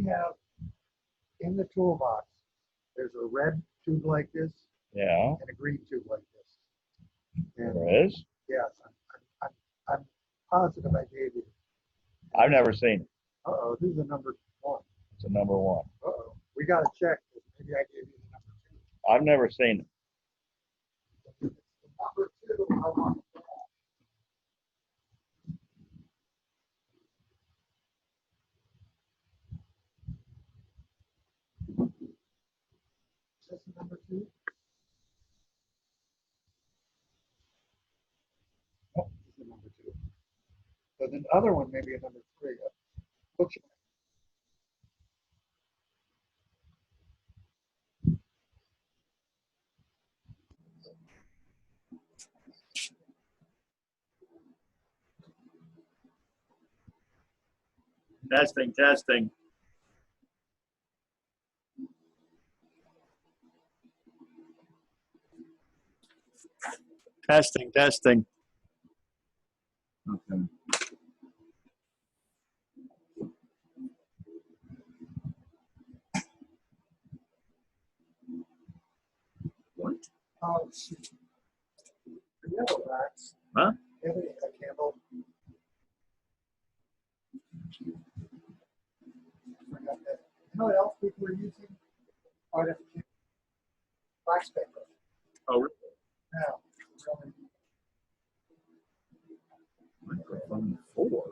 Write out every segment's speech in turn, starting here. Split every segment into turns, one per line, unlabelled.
have in the toolbox, there's a red tube like this
Yeah.
and a green tube like this. And
There is?
yes, I'm positive I gave you.
I've never seen it.
Uh-oh, this is the number 1.
It's a number 1.
Uh-oh, we got to check. Maybe I gave you the number 2.
I've never seen it.
The number 2, I want to Is this the number 2? Oh, this is the number 2. So the other one may be a number 3. Looks
Testing, testing. Testing, testing. Okay. What?
Oh, shoot. The yellow wax.
Huh?
A candle. Forgot that. You know what else people were using? Quite a few. Wax paper.
Oh, really?
Now, really.
Microphone 4.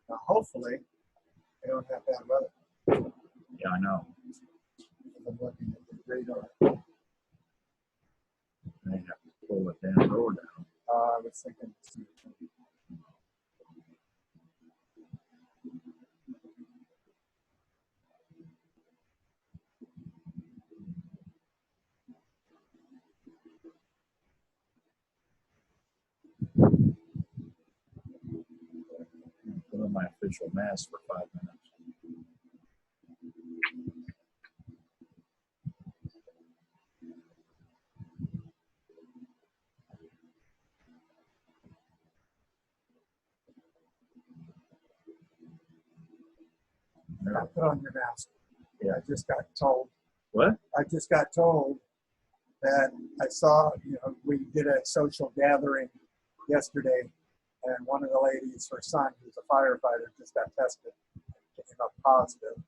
Now, hopefully, they don't have bad weather.
Yeah, I know.
I'm looking at the radar.
They have to pull the damn door down.
I was thinking.
Put on my official mask for 5 minutes.
Now put on your mask.
Yeah.
I just got told.
What?
I just got told that I saw, we did a social gathering yesterday, and one of the ladies, her son, who's a firefighter, just got tested, came up positive.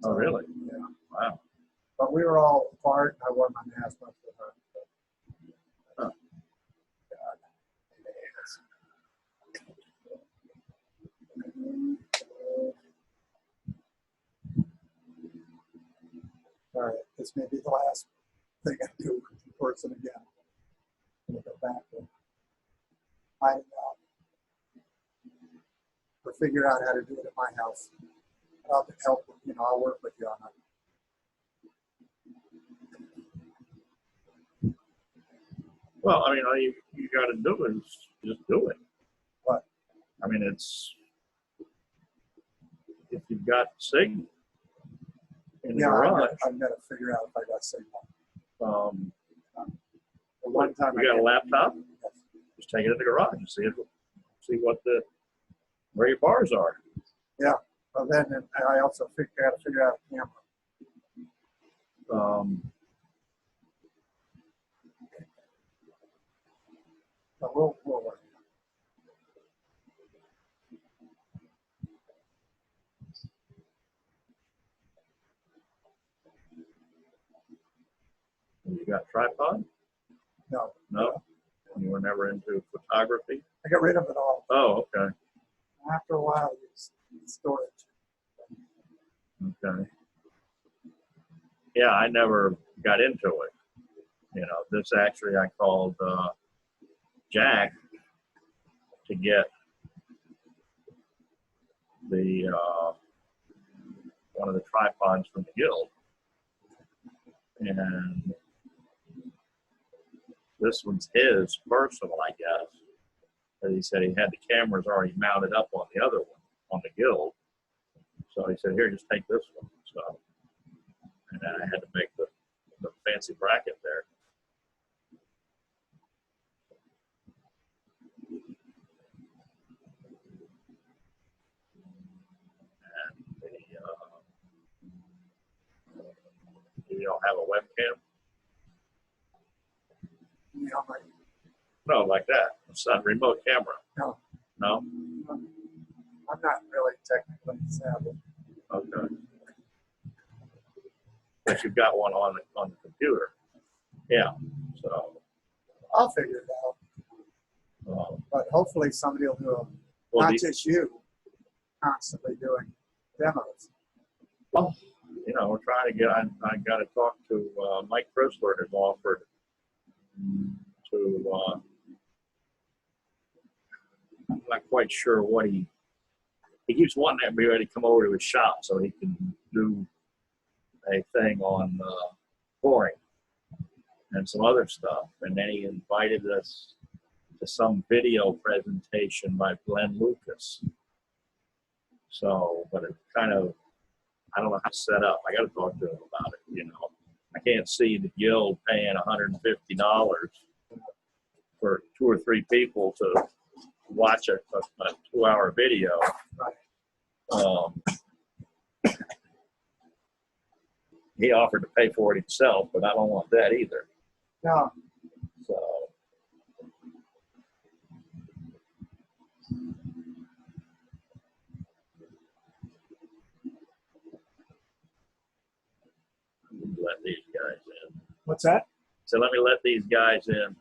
Oh, really?
Yeah.
Wow.
But we were all apart. I wore my mask most of the time.
Huh.
God. All right, this may be the last thing I do in person again. I'm going to go back and find out or figure out how to do it at my house. I'll help, I'll work with you on that.
Well, I mean, all you got to do is just do it.
What?
I mean, it's, if you've got signal in the garage.
I've got to figure out if I got signal.
The one time you got a laptop, just take it in the garage and see where your bars are.
Yeah. Well, then I also got to figure out a camera. But we'll work.
You got a tripod?
No.
No? You were never into photography?
I got rid of it all.
Oh, okay.
After a while, it's storage.
Okay. Yeah, I never got into it. You know, this actually I called Jack to get the one of the tripods from the guild, and this one's his personal, I guess. But he said he had the cameras already mounted up on the other one on the guild, so he said, "Here, just take this one." So, and then I had to make the fancy bracket there. You don't have a webcam?
You know, like,
No, like that. It's a remote camera.
no,
No?
I'm not really technically savvy.
Okay. But you've got one on the computer. Yeah. So,
I'll figure it out. But hopefully somebody will do them.
well,
Not just you constantly doing demos.
well, you know, we're trying to get. I got to talk to Mike Chrysler has offered to. I'm not quite sure what he keeps wanting everybody to come over to his shop so he can do a thing on pouring and some other stuff. And then he invited us to some video presentation by Glenn Lucas. So, but it's kind of, I don't know how to set up. I got to talk to him about it. You know, I can't see the guild paying $150 for 2 or 3 people to watch a 2-hour video. He offered to pay for it himself, but I don't want that either.
No,
So, let these guys in.
what's that?
So let me let these guys in.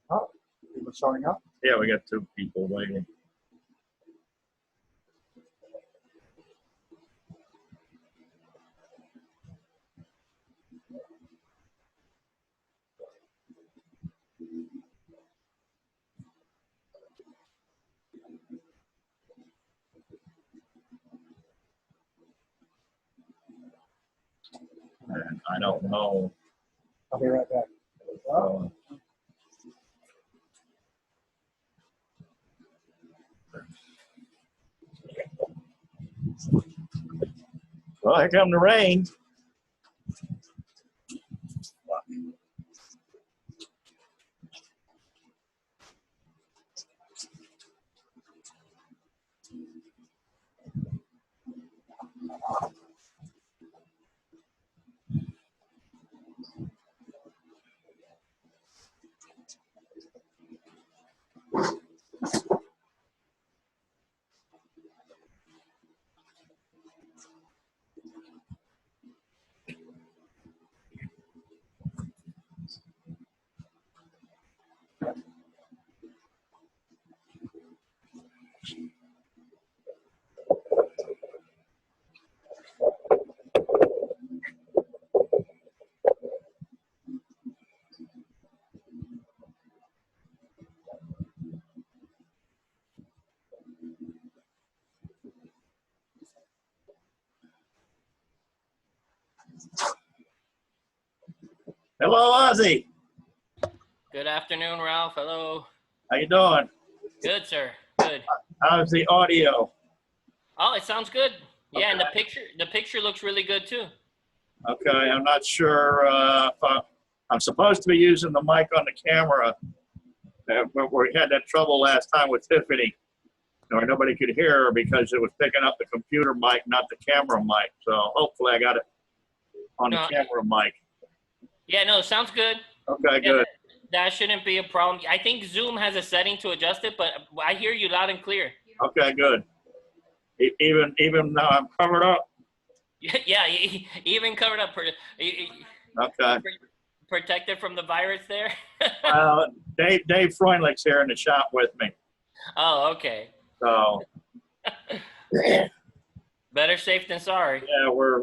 Oh, people showing up?
Yeah, we got 2 people waiting. And I don't know.
I'll be right back. Oh,
Well, here come the rain. Hello, Ozzy.
Good afternoon, Ralph. Hello.
How you doing?
Good, sir. Good.
How's the audio?
Oh, it sounds good. Yeah, and the picture looks really good too.
Okay, I'm not sure if I'm supposed to be using the mic on the camera. But we had that trouble last time with Tiffany, where nobody could hear her because it was picking up the computer mic, not the camera mic. So hopefully I got it on the camera mic.
Yeah, no, sounds good.
Okay,
Yeah,
good.
that shouldn't be a problem. I think Zoom has a setting to adjust it, but I hear you loud and clear.
Okay, good. Even though I'm covered up.
Yeah, even covered up.
Okay.
protected from the virus there?
Dave Fruendlich's here in the shop with me.
Oh, okay.
So
Better safe than sorry.
yeah, we're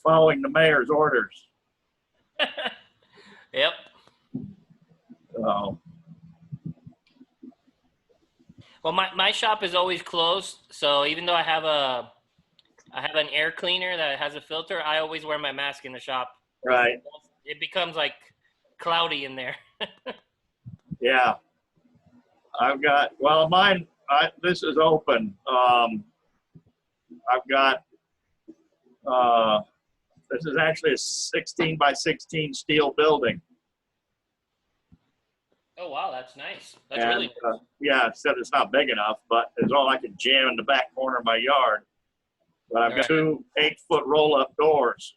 following the mayor's orders.
Yep.
So
Well, my shop is always closed, so even though I have an air cleaner that has a filter, I always wear my mask in the shop.
right,
It becomes like cloudy in there.
yeah. I've got mine. This is open. I've got this is actually a 16 by 16 steel building.
Oh wow, that's nice. That's
And,
really nice.
yeah, except it's not big enough, but it's all I can jam in the back corner of my yard. But I've got two 8-foot roll-up doors.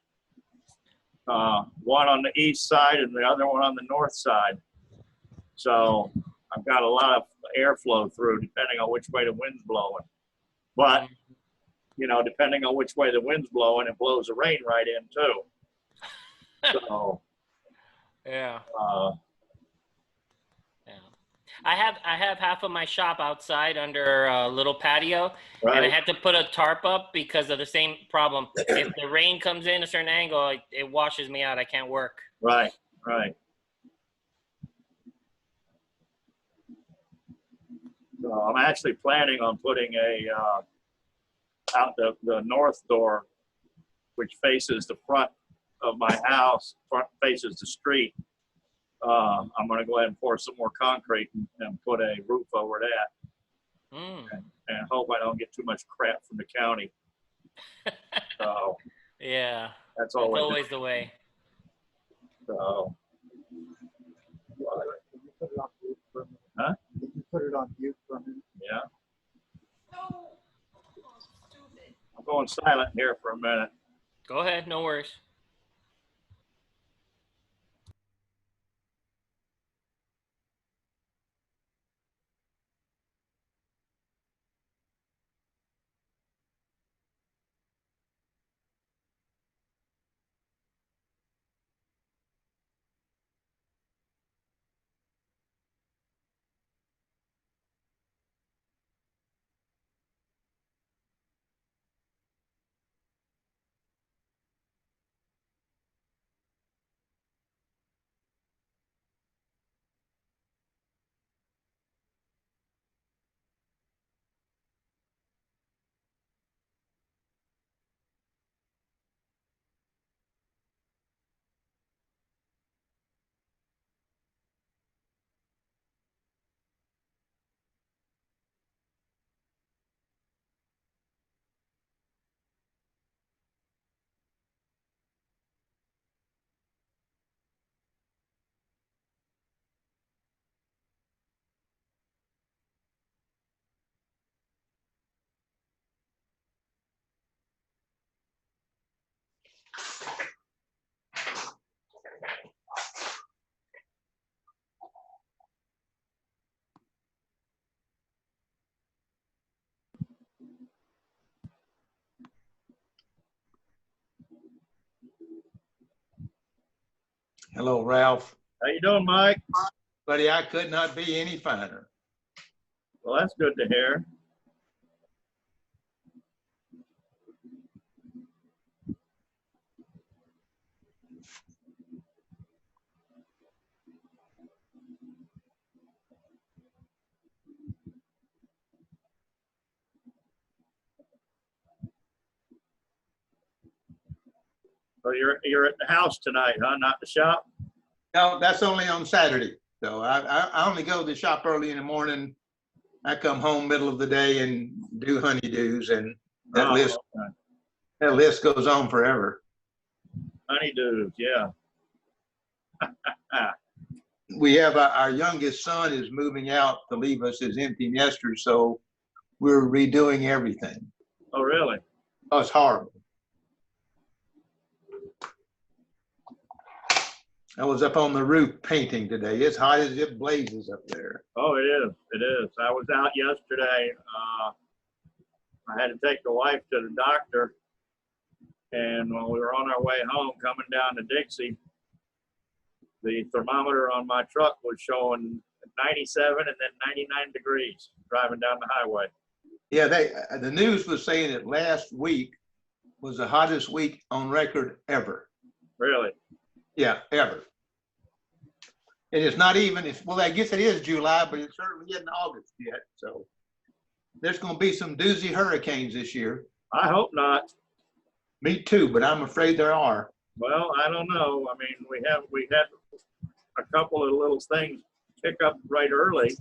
One on the east side and the other one on the north side. So I've got a lot of airflow through depending on which way the wind's blowing. But, you know, depending on which way the wind's blowing, it blows the rain right in too. So,
Yeah.
yeah.
I have half of my shop outside under a little patio,
Right.
and I had to put a tarp up because of the same problem. If the rain comes in a certain angle, it washes me out. I can't work.
Right. So I'm actually planning on putting out the north door, which faces the front of my house, faces the street. I'm going to go ahead and pour some more concrete and put a roof over that, and hope I don't get too much crap from the county. So
Yeah,
that's
always the way.
So,
Did you put it on mute for a minute?
huh?
Did you put it on mute for a minute?
Yeah. I'm going silent here for a minute.
Go ahead, no worries.
Hello, Ralph.
How you doing, Mike?
Buddy, I could not be any finer.
Well, that's good to hear. So you're at the house tonight, huh? Not the shop?
No, that's only on Saturday. So I only go to the shop early in the morning. I come home middle of the day and do honeydews, and that list goes on forever.
Honeydews, yeah.
We have our youngest son is moving out to leave us as empty nesters, so we're redoing everything.
Oh, really?
Oh, it's horrible. I was up on the roof painting today. It's hot as it blazes up there.
Oh, it is. It is. I was out yesterday. I had to take the wife to the doctor, And when we were on our way home, coming down to Dixie, the thermometer on my truck was showing 97 and then 99 degrees driving down the highway.
Yeah, the news was saying that last week was the hottest week on record ever.
Really?
Yeah, ever. And it's not even, well, I guess it is July, but it certainly isn't August yet. So there's going to be some doozy hurricanes this year.
I hope not.
Me too, but I'm afraid there are.
Well, I don't know. I mean, we had a couple of little things pick up right early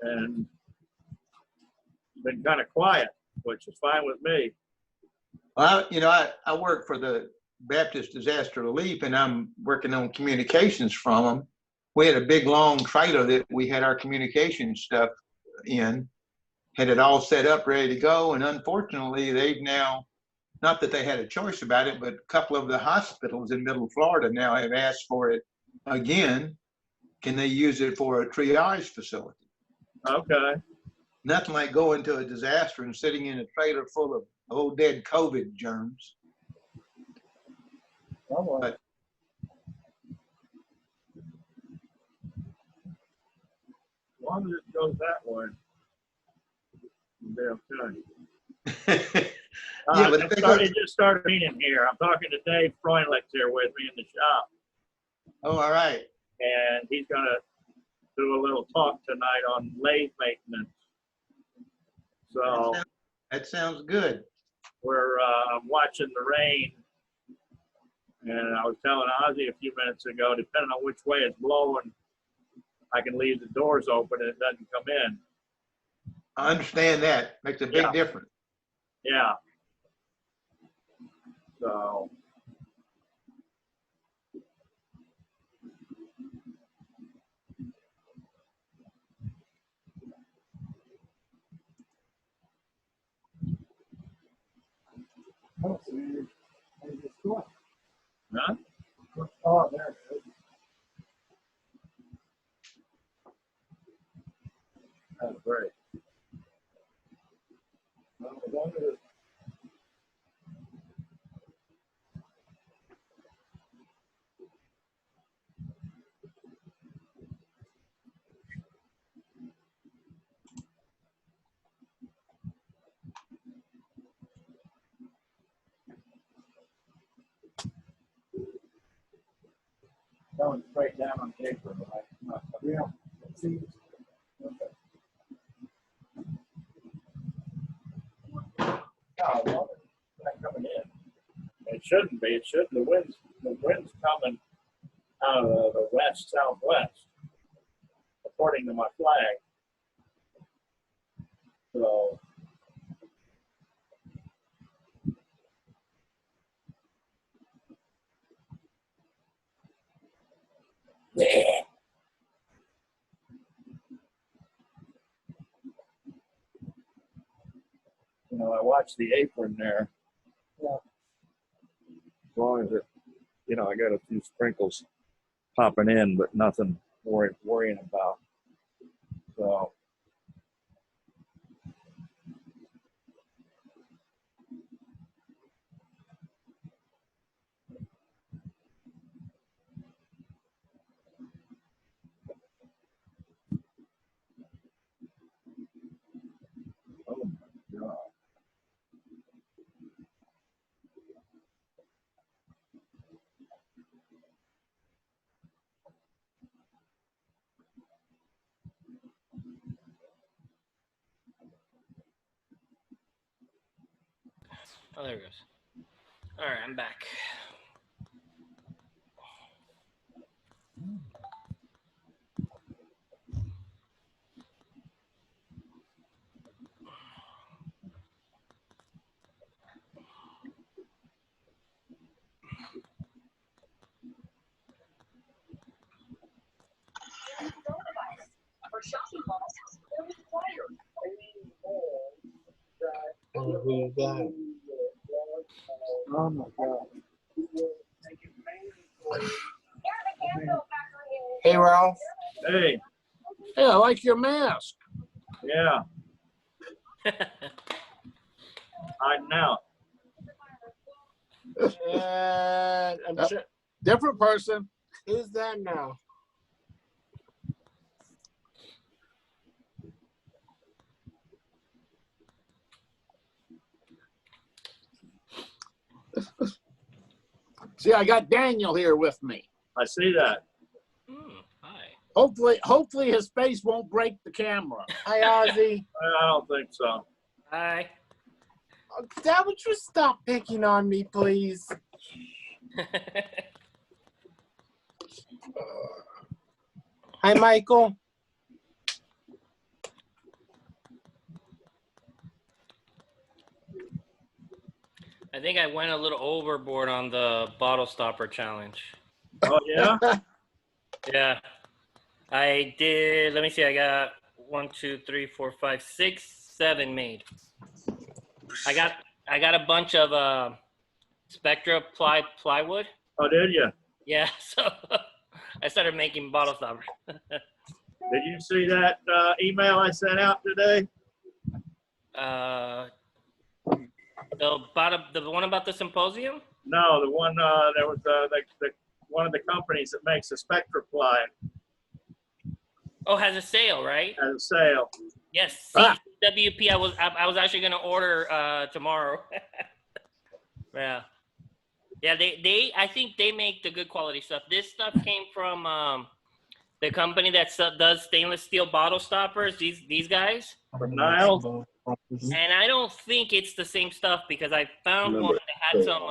and been kind of quiet, which is fine with me.
Well, I work for the Baptist Disaster Relief, and I'm working on communications from them. We had a big, long trailer that we had our communication stuff in, had it all set up, ready to go. And unfortunately, they've now, not that they had a choice about it, but a couple of the hospitals in Middle Florida now have asked for it again. Can they use it for a triage facility?
Okay.
Nothing like going to a disaster and sitting in a trailer full of old dead COVID germs.
Well,
As long as it goes that way, it'll be okay.
Yeah, but
It just started raining here. I'm talking to Dave Fruendlich here with me in the shop,
oh, all right.
and he's gonna do a little talk tonight on lathe maintenance. So
That sounds good.
we're watching the rain, and I was telling Ozzy a few minutes ago, depending on which way it's blowing, I can leave the doors open and it doesn't come in.
I understand that. Makes a big
Yeah.
difference.
Yeah. So.
I don't see any store.
Huh?
Oh, there it is.
That's great.
Well, as long as it's going straight down on the apron, right? Yeah. See? Okay.
Oh, well, it's not coming in. It shouldn't be. It shouldn't. The wind's coming out of the west southwest, according to my flag. So. Yeah. I watched the apron there.
Yeah.
As long as it, I got a few sprinkles popping in, but nothing worrying about. So. Oh my God.
Oh, there it goes. All right, I'm back.
Oh my God.
Hey, Ralph.
Hey,
Hey, I like your mask.
yeah. Hiding out.
I'm sure. Different person.
Who's that now?
See, I got Daniel here with me.
I see that.
Hi.
Hopefully his face won't break the camera.
Hi, Ozzy.
I don't think so.
Hi.
Dad, would you stop picking on me, please? Hi, Michael.
I think I went a little overboard on the bottle stopper challenge.
Oh, yeah?
Yeah. I did, let me see, I got 1, 2, 3, 4, 5, 6, 7 made. I got a bunch of Spectra plywood.
Oh, did you?
Yeah, so I started making bottle stoppers.
Did you see that email I sent out today?
The one about the symposium?
No, the one there was the one of the companies that makes the Spectra ply
Oh, has a sale, right?
at a sale.
Yes,
Ah.
CWP. I was actually gonna order tomorrow. Yeah, yeah. I think they make the good quality stuff. This stuff came from the company that does stainless steel bottle stoppers. These guys.
From Nile?
And I don't think it's the same stuff because I found one that had some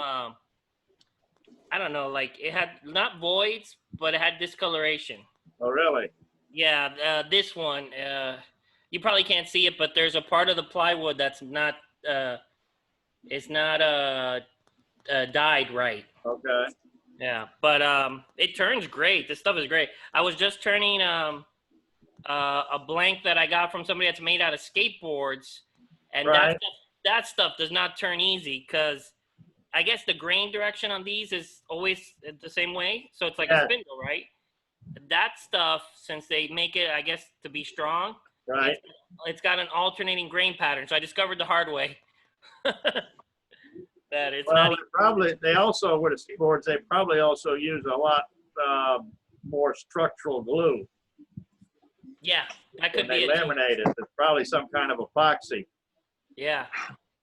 I don't know, like it had not voids, but it had discoloration.
Oh, really?
Yeah, this one, you probably can't see it, but there's a part of the plywood that's not, it's not dyed right.
Okay.
Yeah, but it turns great. This stuff is great. I was just turning a blank that I got from somebody that's made out of skateboards, and
Right.
that stuff does not turn easy because I guess the grain direction on these is always the same way. So it's like a spindle, right? That stuff, since they make it, I guess, to be strong,
Right.
it's got an alternating grain pattern. So I discovered the hard way that it's
Well,
not.
they also, with the skateboards, they probably also use a lot more structural glue.
Yeah, that could
When
be
they
it. Too.
laminate it, it's probably some kind of epoxy.
Yeah,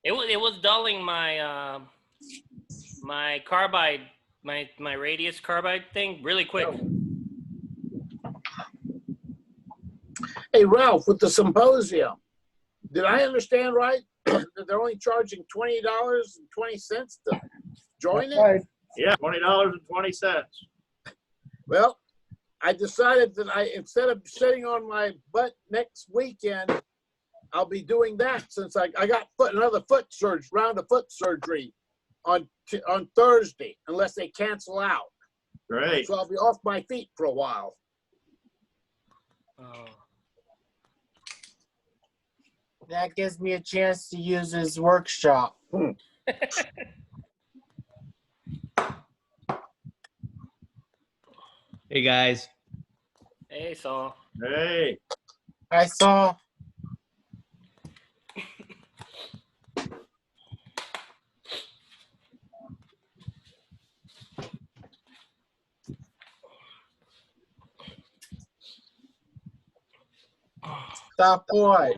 it was dulling my my carbide, my radius carbide thing really quick.
Hey, Ralph, with the symposium, did I understand right that they're only charging $20.20 to join it?
Right.
Yeah, $20.20.
Well, I decided that instead of sitting on my butt next weekend, I'll be doing that since I got another round of foot surgery on Thursday, unless they cancel out.
Great.
So I'll be off my feet for a while.
Oh.
That gives me a chance to use his workshop.
Hey guys,
Hey, Saul.
Hey.
I saw. Stop boy.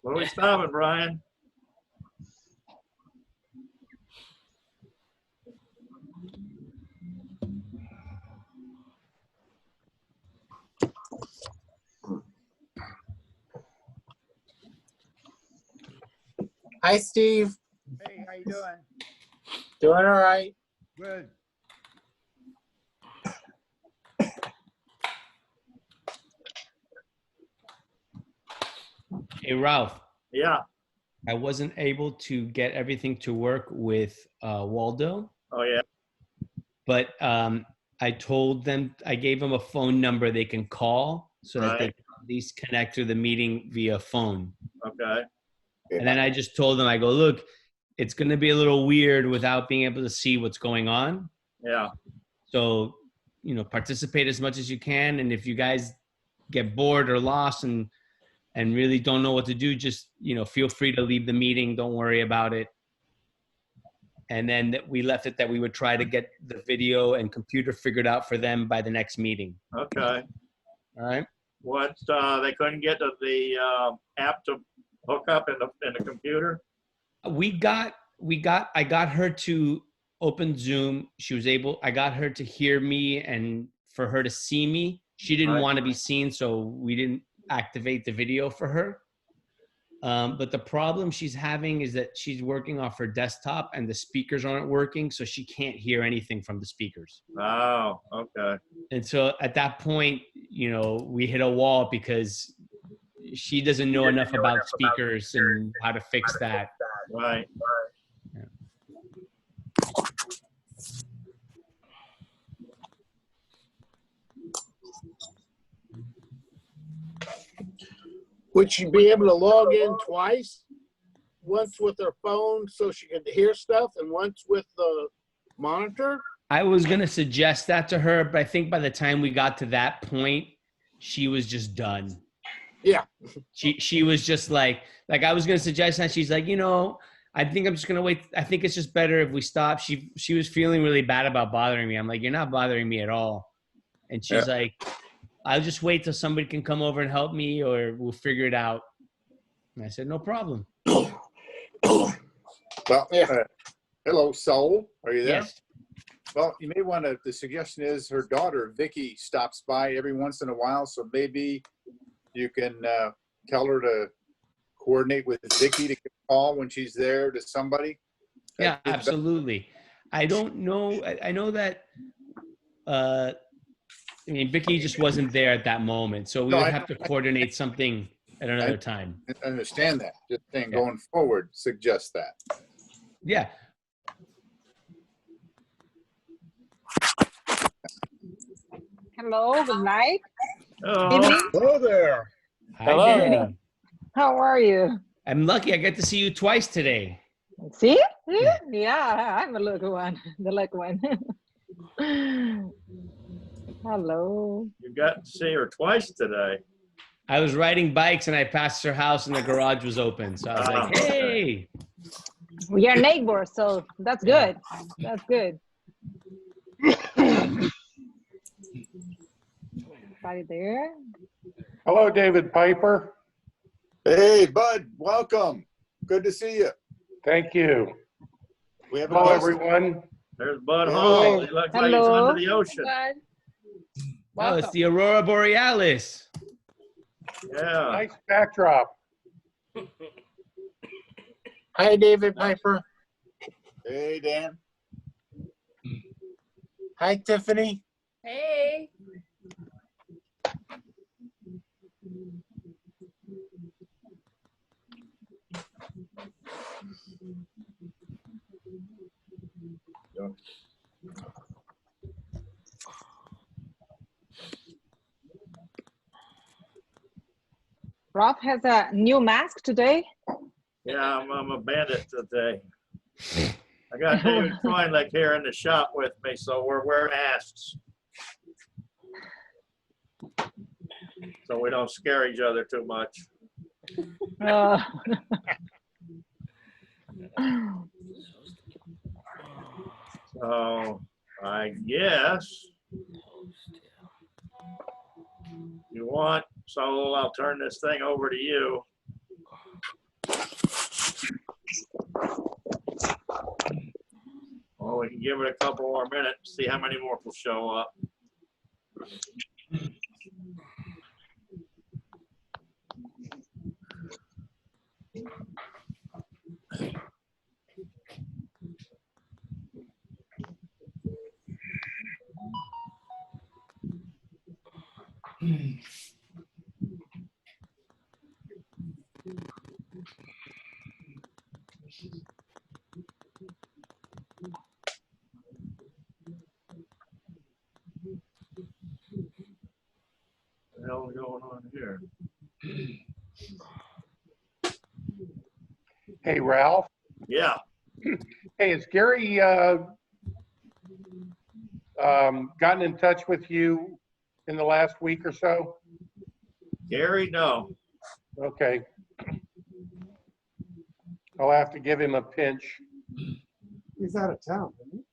Where are we stopping, Brian?
Hi, Steve.
Hey, how you doing?
Doing all right.
Good.
hey Ralph,
Yeah.
I wasn't able to get everything to work with Waldo,
Oh, yeah.
but I gave them a phone number they can call so that they
Right.
can at least connect to the meeting via phone.
Okay.
And then I just told them, I go, look, it's going to be a little weird without being able to see what's going on.
Yeah.
So, participate as much as you can. And if you guys get bored or lost and really don't know what to do, just, feel free to leave the meeting. Don't worry about it. And then that we left it that we would try to get the video and computer figured out for them by the next meeting.
Okay.
All right.
What, they couldn't get the app to hook up in the computer?
I got her to open Zoom. I got her to hear me and for her to see me. She didn't want to be seen, so we didn't activate the video for her. But the problem she's having is that she's working off her desktop and the speakers aren't working, so she can't hear anything from the speakers.
Oh, okay.
And so at that point, we hit a wall because she doesn't know enough about speakers and how to fix that.
Right.
Would she be able to log in twice? Once with her phone so she could hear stuff and once with the monitor?
I was going to suggest that to her, but I think by the time we got to that point, she was just done.
Yeah.
She was just like I was going to suggest that. She's like, I think I'm just going to wait. I think it's just better if we stop. She was feeling really bad about bothering me. I'm like, you're not bothering me at all. And she's like, I'll just wait till somebody can come over and help me or we'll figure it out. And I said, no problem.
Well, hello, Soul. Are you there?
Yes.
Well, you may want to, the suggestion is her daughter, Vicky, stops by every once in a while. So maybe you can tell her to coordinate with Vicky to call when she's there to somebody.
Yeah, absolutely. I don't know. I know that, Vicky just wasn't there at that moment. So we would have to coordinate something at another time.
I understand that. Just saying, going forward, suggest that.
Yeah.
Hello, good night.
Oh,
Evening.
Hello there.
Hi,
Hello.
Danny.
How are you?
I'm lucky I get to see you twice today.
See? Yeah, I'm the lucky one. The lucky one. Hello.
you got to see her twice today.
I was riding bikes and I passed her house and the garage was open. So I was like, hey.
We are neighbors, so that's good. That's good. Anybody there?
Hello, David Piper.
Hey, Bud, welcome. Good to see you.
Thank you.
We have
Hello, everyone.
There's Bud
Hello.
Hall. He looks like he's
Hello.
under the ocean.
Oh, it's the Aurora Borealis.
Yeah.
Nice backdrop.
Hi, David Piper.
Hey, Dan.
Hi, Tiffany.
Hey.
Rob has a new mask today.
Yeah, I'm a bandit today. I got David Fruendlich here in the shop with me, so we're wearing masks. So we don't scare each other too much. So I guess you want, so I'll turn this thing over to you. Well, we can give it a couple more minutes, see how many more will show up. What the hell is going on here?
Hey, Ralph.
Yeah.
Hey, has Gary gotten in touch with you in the last week or so?
Gary, no.
Okay. I'll have to give him a pinch.
He's out of town, isn't he?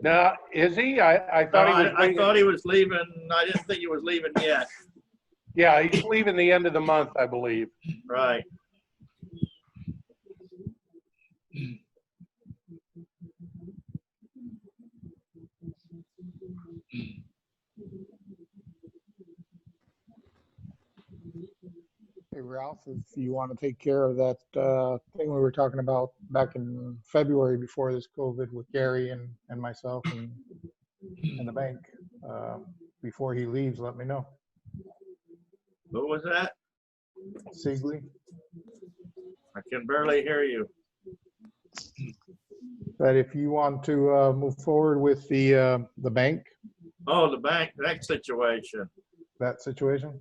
Now, is he? I
No,
thought he was
I
waiting.
thought he was leaving. I didn't think he was leaving yet.
Yeah, he's leaving the end of the month, I believe.
Right.
Hey, Ralph, if you want to take care of that thing we were talking about back in February before this COVID with Gary and myself and the bank, before he leaves, let me know.
Who was that?
Sigley,
I can barely hear you.
that if you want to move forward with the bank,
Oh, the bank situation.
that situation.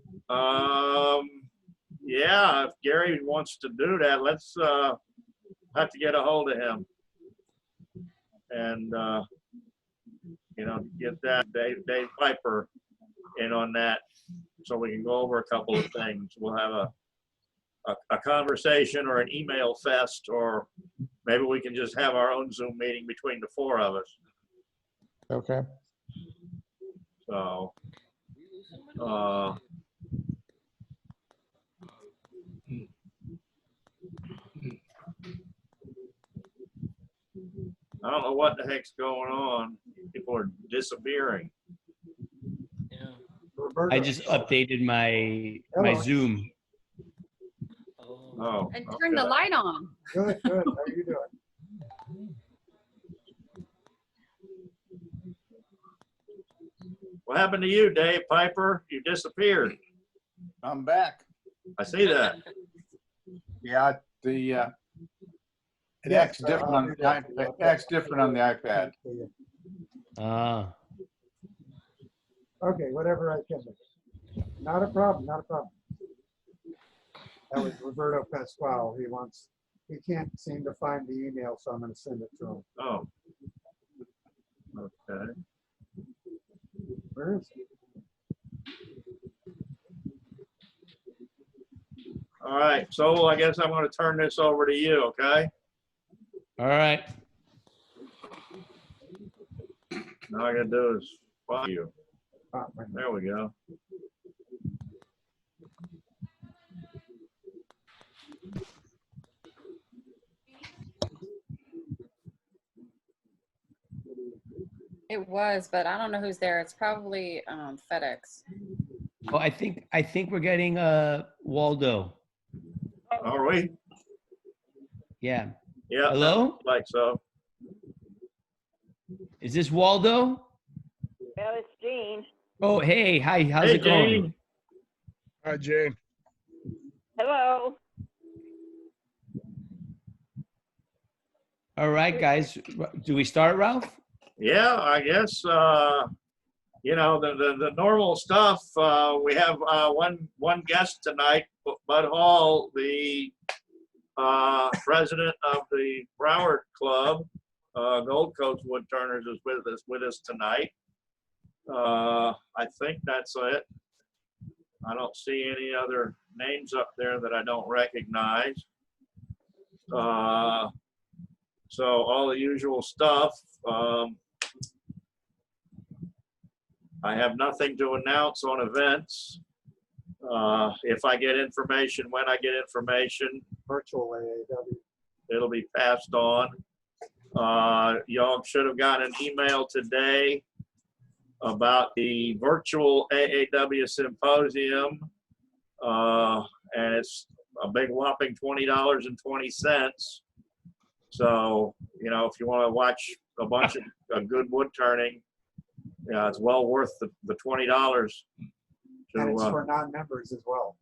Yeah, if Gary wants to do that, let's have to get a hold of him and get that Dave Piper in on that so we can go over a couple of things. We'll have a conversation or an email fest, or maybe we can just have our own Zoom meeting between the four of us.
Okay.
So, I don't know what the heck's going on. People are disappearing.
Yeah.
Roberto.
I just updated my
Hello.
Zoom.
Oh,
And turn the light on.
Good, good. How are you doing?
what happened to you, Dave Piper? You disappeared.
I'm back.
I see that.
Yeah, it
Yes,
acts different on the
I'll do
iPad.
that.
It acts different on the iPad.
Ah,
Okay, whatever I can do. Not a problem, not a problem. That was Roberto Pasquale. He can't seem to find the email, so I'm going to send it to him.
Oh. Okay.
Where is it?
All right. So I guess I'm going to turn this over to you. Okay.
all right.
Now I got to do is find you.
Oh, wait a minute.
There we go.
It was, but I don't know who's there. It's probably FedEx.
Oh, I think we're getting Waldo.
Are we?
Yeah.
Yeah.
Hello?
Like so.
Is this Waldo?
Well, it's Jean.
Oh, hey, hi. How's
Hey,
it going?
Jane.
Hi, Jane.
Hello.
All right, guys. Do we start, Ralph?
Yeah, I guess the normal stuff. We have one guest tonight, Bud Hall, the president of the Broward Club, Gold Coast Woodturners, is with us tonight. I think that's it. I don't see any other names up there that I don't recognize. So all the usual stuff. I have nothing to announce on events. If I get information, when I get information,
Virtual AAW.
it'll be passed on. Y'all should have gotten an email today about the virtual AAW symposium. And it's a big whopping $20.20. So, if you want to watch a bunch of good wood turning, yeah, it's well worth the $20.
And it's for non-members as well.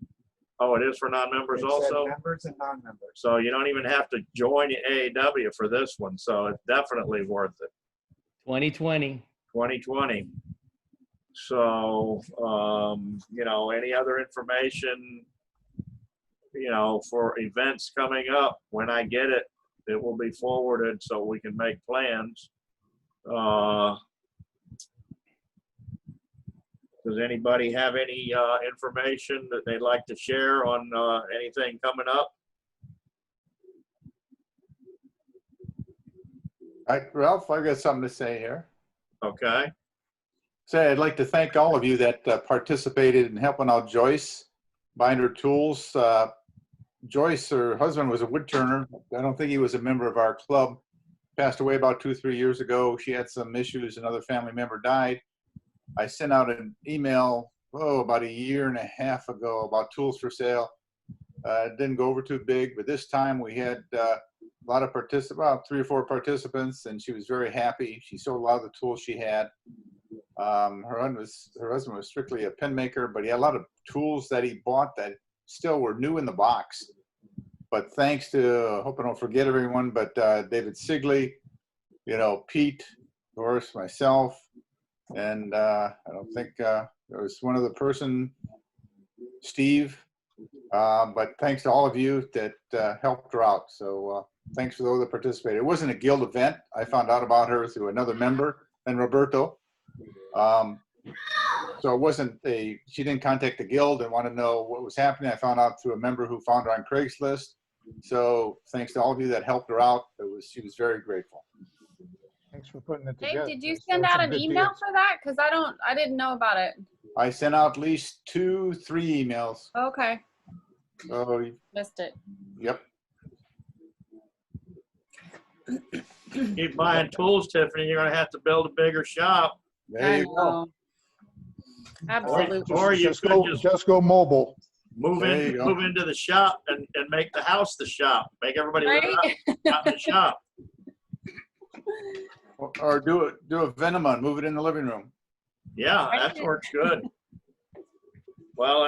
Oh, it is for non-members
It said
also?
members and non-members.
So you don't even have to join the AAW for this one. So it's definitely worth it.
2020.
2020. So, any other information, for events coming up, when I get it, it will be forwarded so we can make plans. Does anybody have any information that they'd like to share on anything coming up?
Ralph, I got something to say here.
Okay.
Say, I'd like to thank all of you that participated in helping out Joyce buying her tools. Joyce, her husband was a woodturner. I don't think he was a member of our club. Passed away about 2-3 years ago. She had some issues. Another family member died. I sent out an email, about 1.5 years ago about tools for sale. It didn't go over too big, but this time we had a lot of participants, about 3 or 4 participants, and she was very happy. She sold a lot of the tools she had. Her husband was strictly a pen maker, but he had a lot of tools that he bought that still were new in the box. But thanks to, I hope I don't forget everyone, but David Sigley, Pete, Doris, myself, and I don't think there was one other person, Steve. But thanks to all of you that helped her out. So thanks for those that participated. It wasn't a guild event. I found out about her through another member, and Roberto. So it wasn't she didn't contact the guild and want to know what was happening. I found out through a member who found her on Craigslist. So thanks to all of you that helped her out. She was very grateful.
Thanks for putting it
Dave,
together.
did you
There's
send
some
out an
good
email
deals.
for that? Because I didn't know about it.
I sent out at least 2-3 emails.
Okay,
Oh,
missed it.
yep.
Keep buying tools, Tiffany. You're going to have to build a bigger shop.
There you go.
Absolutely.
Or you
Just
could
just go mobile.
move
There you go.
move into the shop and make the house the shop. Make everybody live
Right?
out in the shop.
Or do a Venema and move it in the living room.
Yeah, that works good. Well,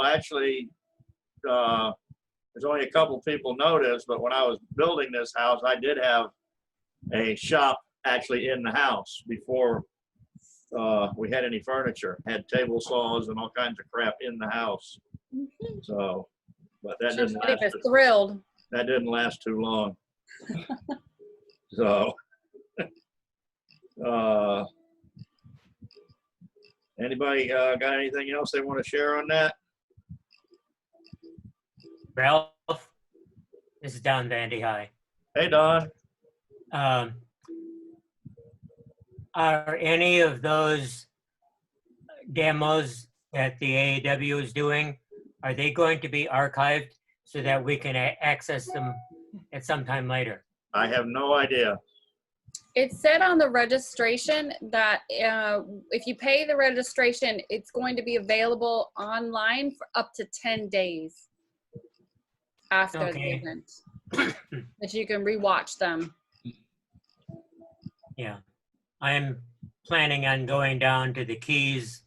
actually, there's only a couple people noticed, but when I was building this house, I did have a shop actually in the house before we had any furniture. Had table saws and all kinds of crap in the house. So, but that didn't
Somebody
last.
was thrilled.
That didn't last too long. So, anybody got anything else they want to share on that?
Ralph, this is Don Vandy. Hi.
Hey, Don.
Are any of those demos that the AAW is doing, are they going to be archived so that we can access them at some time later?
I have no idea.
It said on the registration that if you pay the registration, it's going to be available online for up to 10 days after the
Okay.
event. That you can rewatch them.
Yeah. I'm planning on going down to the Keys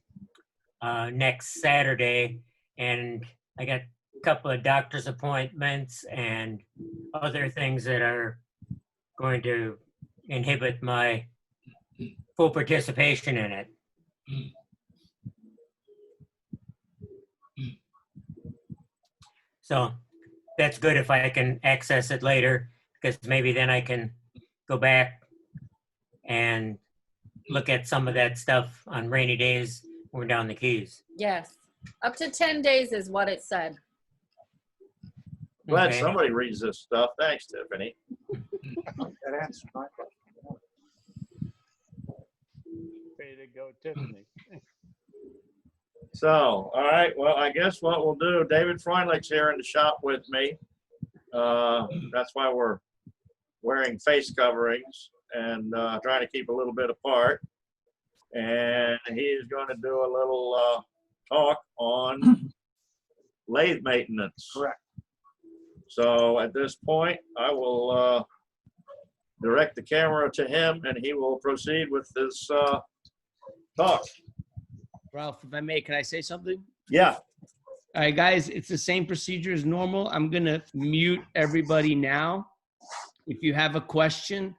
next Saturday, and I got a couple of doctor's appointments and other things that are going to inhibit my full participation in it. So that's good if I can access it later, because maybe then I can go back and look at some of that stuff on rainy days when we're down the Keys.
Yes. Up to 10 days is what it said.
Glad
Okay.
somebody reads this stuff. Thanks, Tiffany.
That answered my question.
Way to go, Tiffany.
So, all right. Well, I guess what we'll do, David Fruendlich's here in the shop with me. That's why we're wearing face coverings and trying to keep a little bit apart. And he's going to do a little talk on lathe maintenance.
Correct.
So at this point, I will direct the camera to him, and he will proceed with this talk.
Ralph, if I may, can I say something?
Yeah.
All right, guys, it's the same procedure as normal. I'm going to mute everybody now. If you have a question,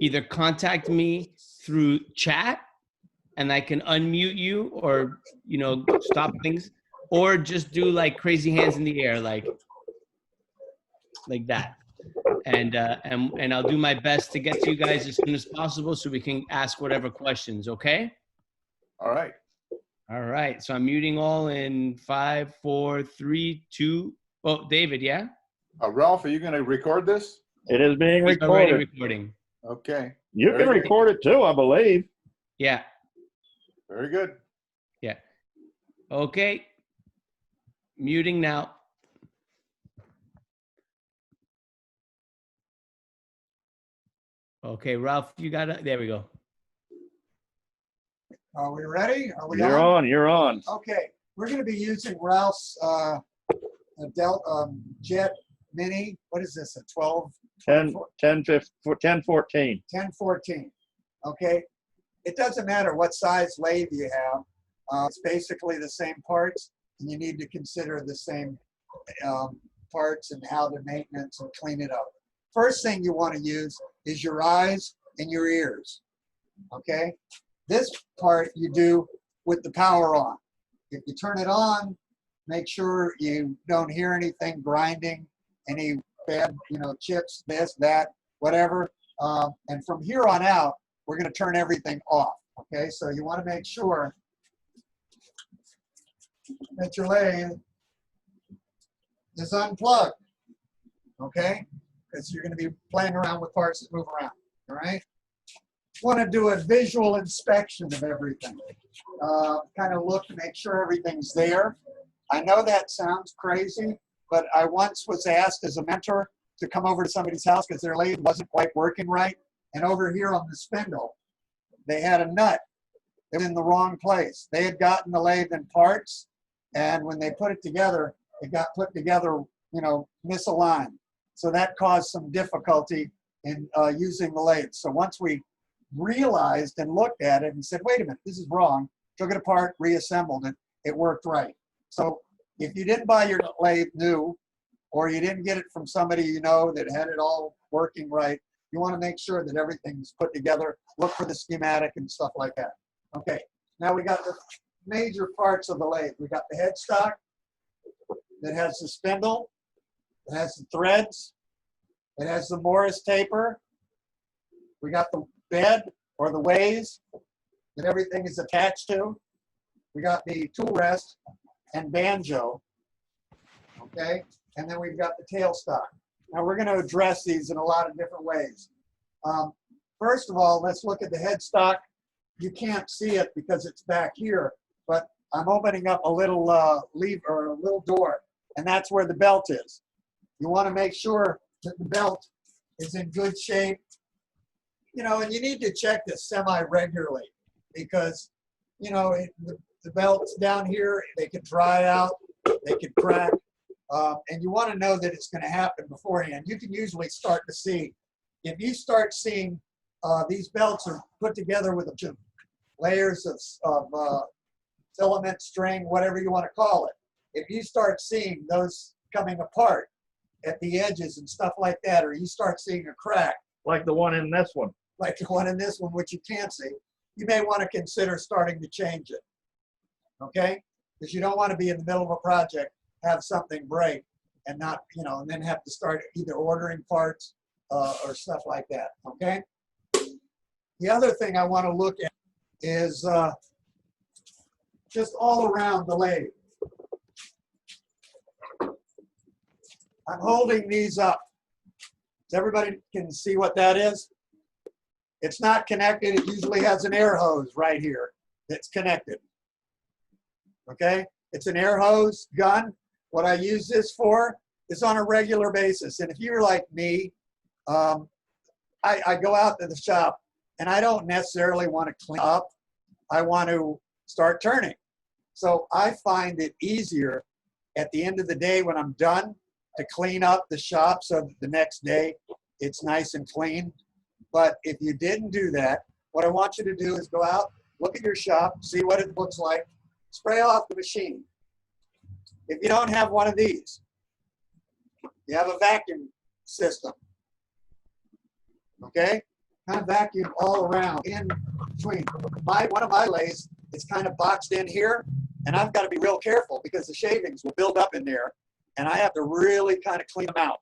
either contact me through chat and I can unmute you, or, stop things, or just do like crazy hands in the air, like that. And I'll do my best to get to you guys as soon as possible so we can ask whatever questions, okay?
All right.
All right, so I'm muting all in 5, 4, 3, 2. Oh, David, yeah?
Ralph, are you going to record this?
It is being
He's already
recorded.
recording.
Okay,
You can
Very good.
record it too, I believe.
Yeah.
very good.
Yeah. Okay. Muting now. Okay, Ralph, you got it. There we go.
Are we ready? Are we
You're on, you're on.
Okay, we're going to be using Ralph's Jet Mini. What is this? A 12?
10, 1014.
1014. Okay, it doesn't matter what size lathe you have. It's basically the same parts, and you need to consider the same parts and how to maintenance and clean it up. First thing you want to use is your eyes and your ears. Okay, this part you do with the power on. If you turn it on, make sure you don't hear anything grinding, any bad, chips, this, that, whatever. And from here on out, we're going to turn everything off. Okay, so you want to make sure that your lathe is unplugged. Okay, because you're going to be playing around with parts that move around. All right. Want to do a visual inspection of everything. Kind of look to make sure everything's there. I know that sounds crazy, but I once was asked as a mentor to come over to somebody's house because their lathe wasn't quite working right. And over here on the spindle, they had a nut that was in the wrong place. They had gotten the lathe in parts, and when they put it together, it got put together, misaligned. So that caused some difficulty in using the lathe. So once we realized and looked at it and said, wait a minute, this is wrong, took it apart, reassembled it, it worked right. So if you didn't buy your lathe new, or you didn't get it from somebody that had it all working right, you want to make sure that everything's put together. Look for the schematic and stuff like that. Okay, now we got the major parts of the lathe. We got the headstock that has the spindle, it has the threads, it has the Morris taper. We got the bed or the ways that everything is attached to. We got the tool rest and banjo. Okay, and then we've got the tailstock. Now we're going to address these in a lot of different ways. First of all, let's look at the headstock. You can't see it because it's back here, but I'm opening up a little lever or a little door, and that's where the belt is. You want to make sure that the belt is in good shape. And you need to check this semi-regularly because, the belts down here, they could dry out, they could crack, and you want to know that it's going to happen beforehand. You can usually start to see, if you start seeing these belts are put together with layers of filament, string, whatever you want to call it. If you start seeing those coming apart at the edges and stuff like that, or you start seeing a crack.
Like the one in this one.
Like the one in this one, which you can't see, you may want to consider starting to change it. Okay? Because you don't want to be in the middle of a project, have something break, and not, and then have to start either ordering parts or stuff like that. Okay? The other thing I want to look at is just all around the lathe. I'm holding these up. So everybody can see what that is? It's not connected. It usually has an air hose right here that's connected. Okay? It's an air hose gun. What I use this for is on a regular basis. And if you're like me, I go out to the shop and I don't necessarily want to clean up. I want to start turning. So I find it easier at the end of the day when I'm done to clean up the shop so that the next day it's nice and clean. But if you didn't do that, what I want you to do is go out, look at your shop, see what it looks like, spray off the machine. If you don't have one of these, you have a vacuum system. Okay? Kind of vacuum all around in between. One of my lathes is kind of boxed in here, and I've got to be real careful because the shavings will build up in there, and I have to really kind of clean them out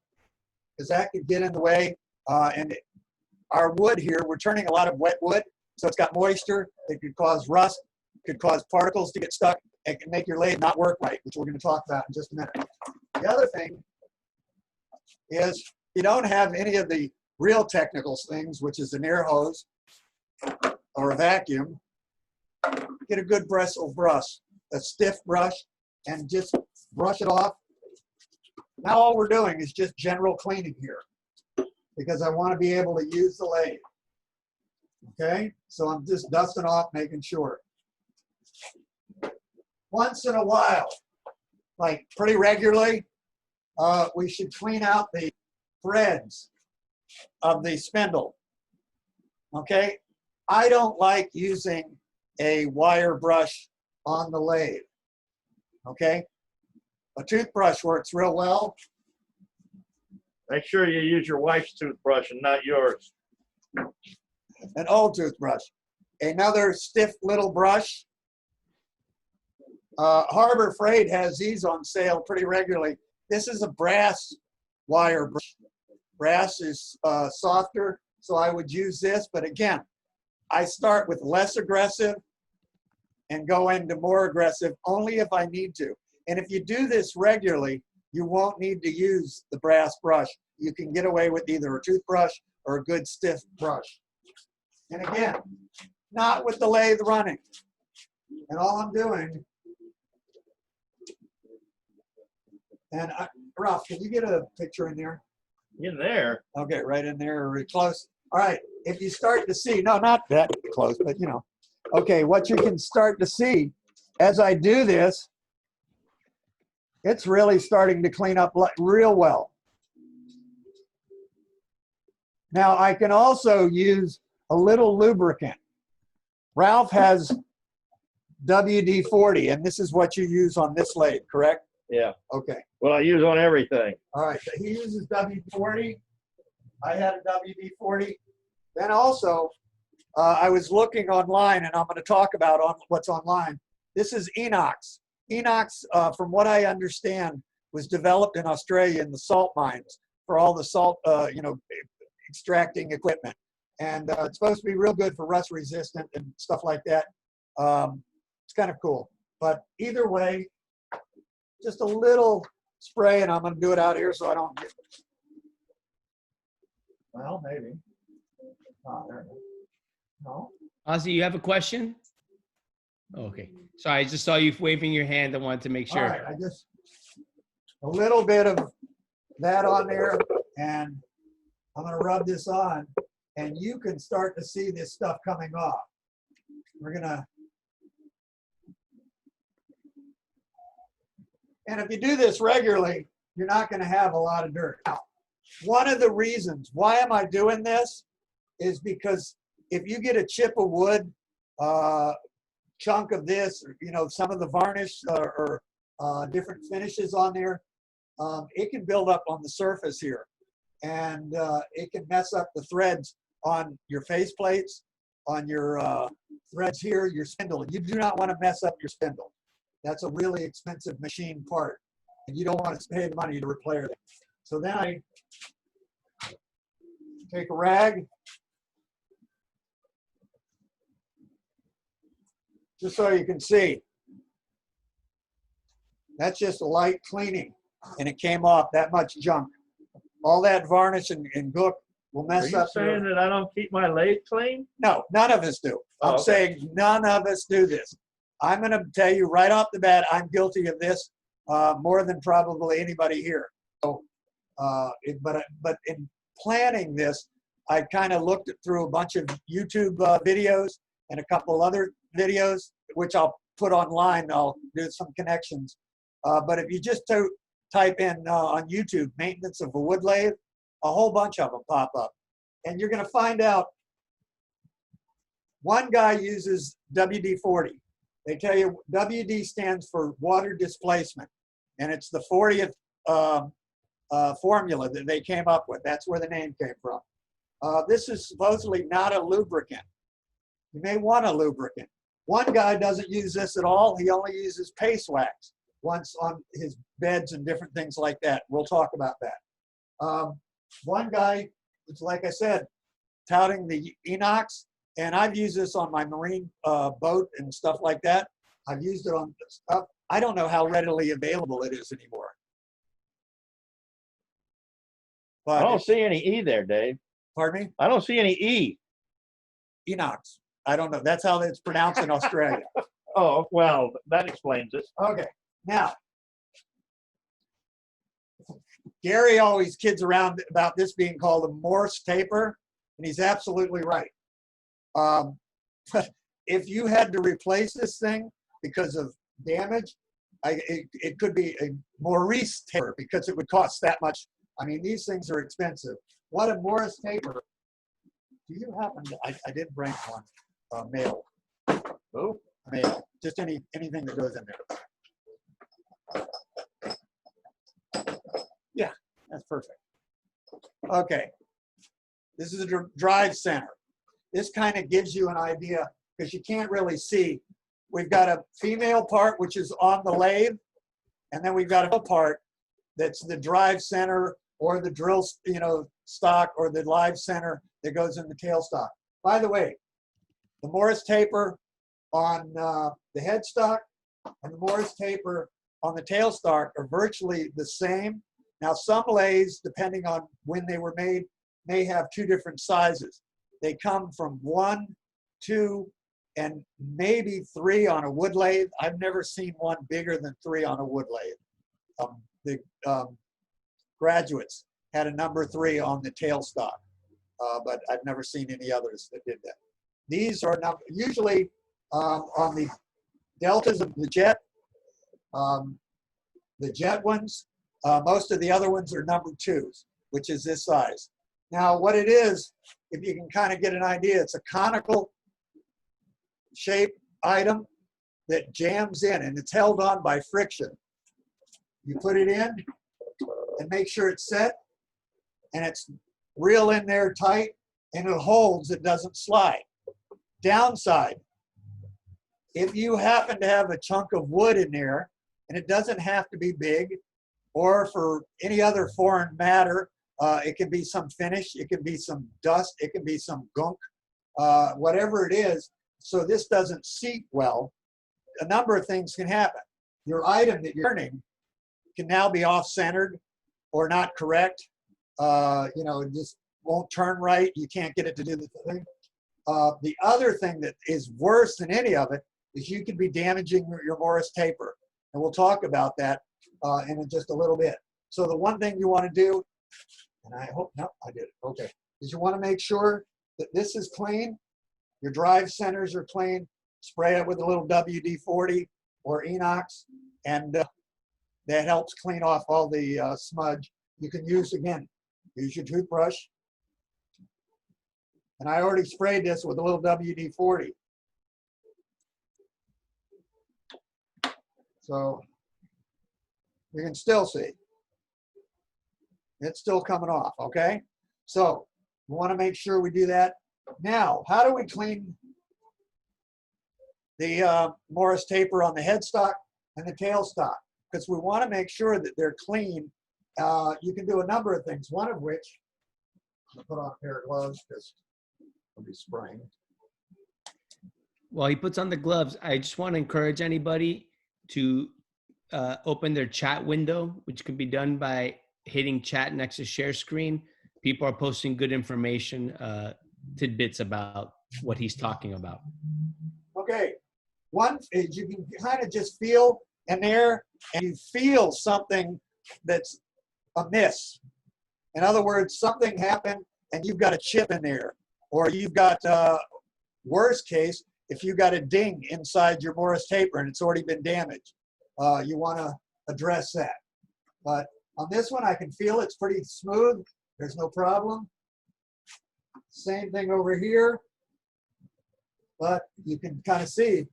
because that could get in the way. Our wood here, we're turning a lot of wet wood, so it's got moisture. It could cause rust, could cause particles to get stuck, and can make your lathe not work right, which we're going to talk about in just a minute. The other thing is you don't have any of the real technical things, which is an air hose or a vacuum, get a good bristle brush, a stiff brush, and just brush it off. Now all we're doing is just general cleaning here because I want to be able to use the lathe. Okay, so I'm just dusting off, making sure. Once in a while, like pretty regularly, we should clean out the threads of the spindle. Okay, I don't like using a wire brush on the lathe. Okay, a toothbrush works real well.
Make sure you use your wife's toothbrush and not yours.
An old toothbrush. Another stiff little brush. Harbor Freight has these on sale pretty regularly. This is a brass wire brush. Brass is softer, so I would use this. But again, I start with less aggressive and go into more aggressive only if I need to. And if you do this regularly, you won't need to use the brass brush. You can get away with either a toothbrush or a good stiff brush. And again, not with the lathe running. And all I'm doing, and Ralph, can you get a picture in there?
In there?
Okay, right in there, really close. All right, if you start to see, no, not that close, but you know. Okay, what you can start to see as I do this, it's really starting to clean up real well. Now I can also use a little lubricant. Ralph has WD-40, and this is what you use on this lathe, correct?
Yeah.
Okay.
Well, I use on everything.
All right, so he uses WD-40. I had a WD-40. Then also, I was looking online, and I'm going to talk about what's online. This is inox. Inox, from what I understand, was developed in Australia in the salt mines for all the salt, extracting equipment. And it's supposed to be real good for rust resistant and stuff like that. It's kind of cool. But either way, just a little spray, and I'm going to do it out here so I don't get, well, maybe. Oh, there it is. No.
Ozzy, you have a question? Oh, okay. Sorry, I just saw you waving your hand. I wanted to make sure.
All right, I just, a little bit of that on there, and I'm going to rub this on, and you can start to see this stuff coming off. We're going to, and if you do this regularly, you're not going to have a lot of dirt. Now, one of the reasons, why am I doing this, is because if you get a chip of wood, chunk of this, or, some of the varnish or different finishes on there, it can build up on the surface here. And it can mess up the threads on your face plates, on your threads here, your spindle. You do not want to mess up your spindle. That's a really expensive machine part, and you don't want to pay the money to repair it. So then I take a rag, just so you can see. That's just a light cleaning, and it came off that much junk. All that varnish and gook will mess up.
Are you saying that I don't keep my lathe clean?
No, none of us do. I'm
okay.
saying none of us do this. I'm going to tell you right off the bat, I'm guilty of this more than probably anybody here. So, but in planning this, I kind of looked through a bunch of YouTube videos and a couple other videos, which I'll put online. I'll do some connections. But if you just type in on YouTube, maintenance of a wood lathe, a whole bunch of them pop up. And you're going to find out one guy uses WD-40. They tell you WD stands for water displacement. And it's the 40th formula that they came up with. That's where the name came from. This is supposedly not a lubricant. You may want a lubricant. One guy doesn't use this at all. He only uses paste wax once on his beds and different things like that. We'll talk about that. One guy, it's like I said, touting the inox, and I've used this on my marine boat and stuff like that. I've used it on stuff. I don't know how readily available it is anymore. But
I don't see any E there, Dave.
Pardon me?
I don't see any E.
Enox. I don't know. That's how it's pronounced in Australia.
Oh, well, that explains it.
Okay. Now, Gary always kids around about this being called a Morse taper, and he's absolutely right. If you had to replace this thing because of damage, it could be a Maurice taper because it would cost that much. I mean, these things are expensive. What a Morris taper. Do you happen to, I did bring one, mail. Oh, mail. Just anything that goes in there. Yeah, that's perfect. Okay. This is a drive center. This kind of gives you an idea because you can't really see. We've got a female part, which is on the lathe, and then we've got a part that's the drive center or the drill, stock or the live center that goes in the tailstock. By the way, the Morris taper on the headstock and the Morris taper on the tailstock are virtually the same. Now, some lathes, depending on when they were made, may have two different sizes. They come from 1, 2, and maybe 3 on a wood lathe. I've never seen one bigger than 3 on a wood lathe. The graduates had a number 3 on the tailstock, but I've never seen any others that did that. These are usually on the deltas of the jet ones. Most of the other ones are number 2s, which is this size. Now, what it is, if you can kind of get an idea, it's a conical shape item that jams in, and it's held on by friction. You put it in and make sure it's set, and it's real in there tight, and it holds, it doesn't slide. Downside, if you happen to have a chunk of wood in there, and it doesn't have to be big, or for any other foreign matter, it can be some finish, it can be some dust, it can be some gunk, whatever it is, so this doesn't seat well, a number of things can happen. Your item that you're turning can now be off-centered or not correct. It just won't turn right. You can't get it to do the thing. The other thing that is worse than any of it is you could be damaging your Morris taper. And we'll talk about that in just a little bit. So the one thing you want to do, and I hope, no, I did it, okay, is you want to make sure that this is clean, your drive centers are clean, spray it with a little WD-40 or Enox, and that helps clean off all the smudge. You can use your toothbrush. And I already sprayed this with a little WD-40. So you can still see. It's still coming off, okay? So we want to make sure we do that. Now, how do we clean the Morris taper on the headstock and the tailstock? Because we want to make sure that they're clean. You can do a number of things, one of which, I'll put on a pair of gloves because I'll be spraying.
While he puts on the gloves, I just want to encourage anybody to open their chat window, which can be done by hitting chat next to share screen. People are posting good information, tidbits about what he's talking about.
Okay, one is you can kind of just feel in there and you feel something that's amiss. In other words, something happened and you've got a chip in there, or you've got, worst case, if you got a ding inside your Morris taper and it's already been damaged, you want to address that. But on this one, I can feel it's pretty smooth. There's no problem. Same thing over here, but you can kind of see a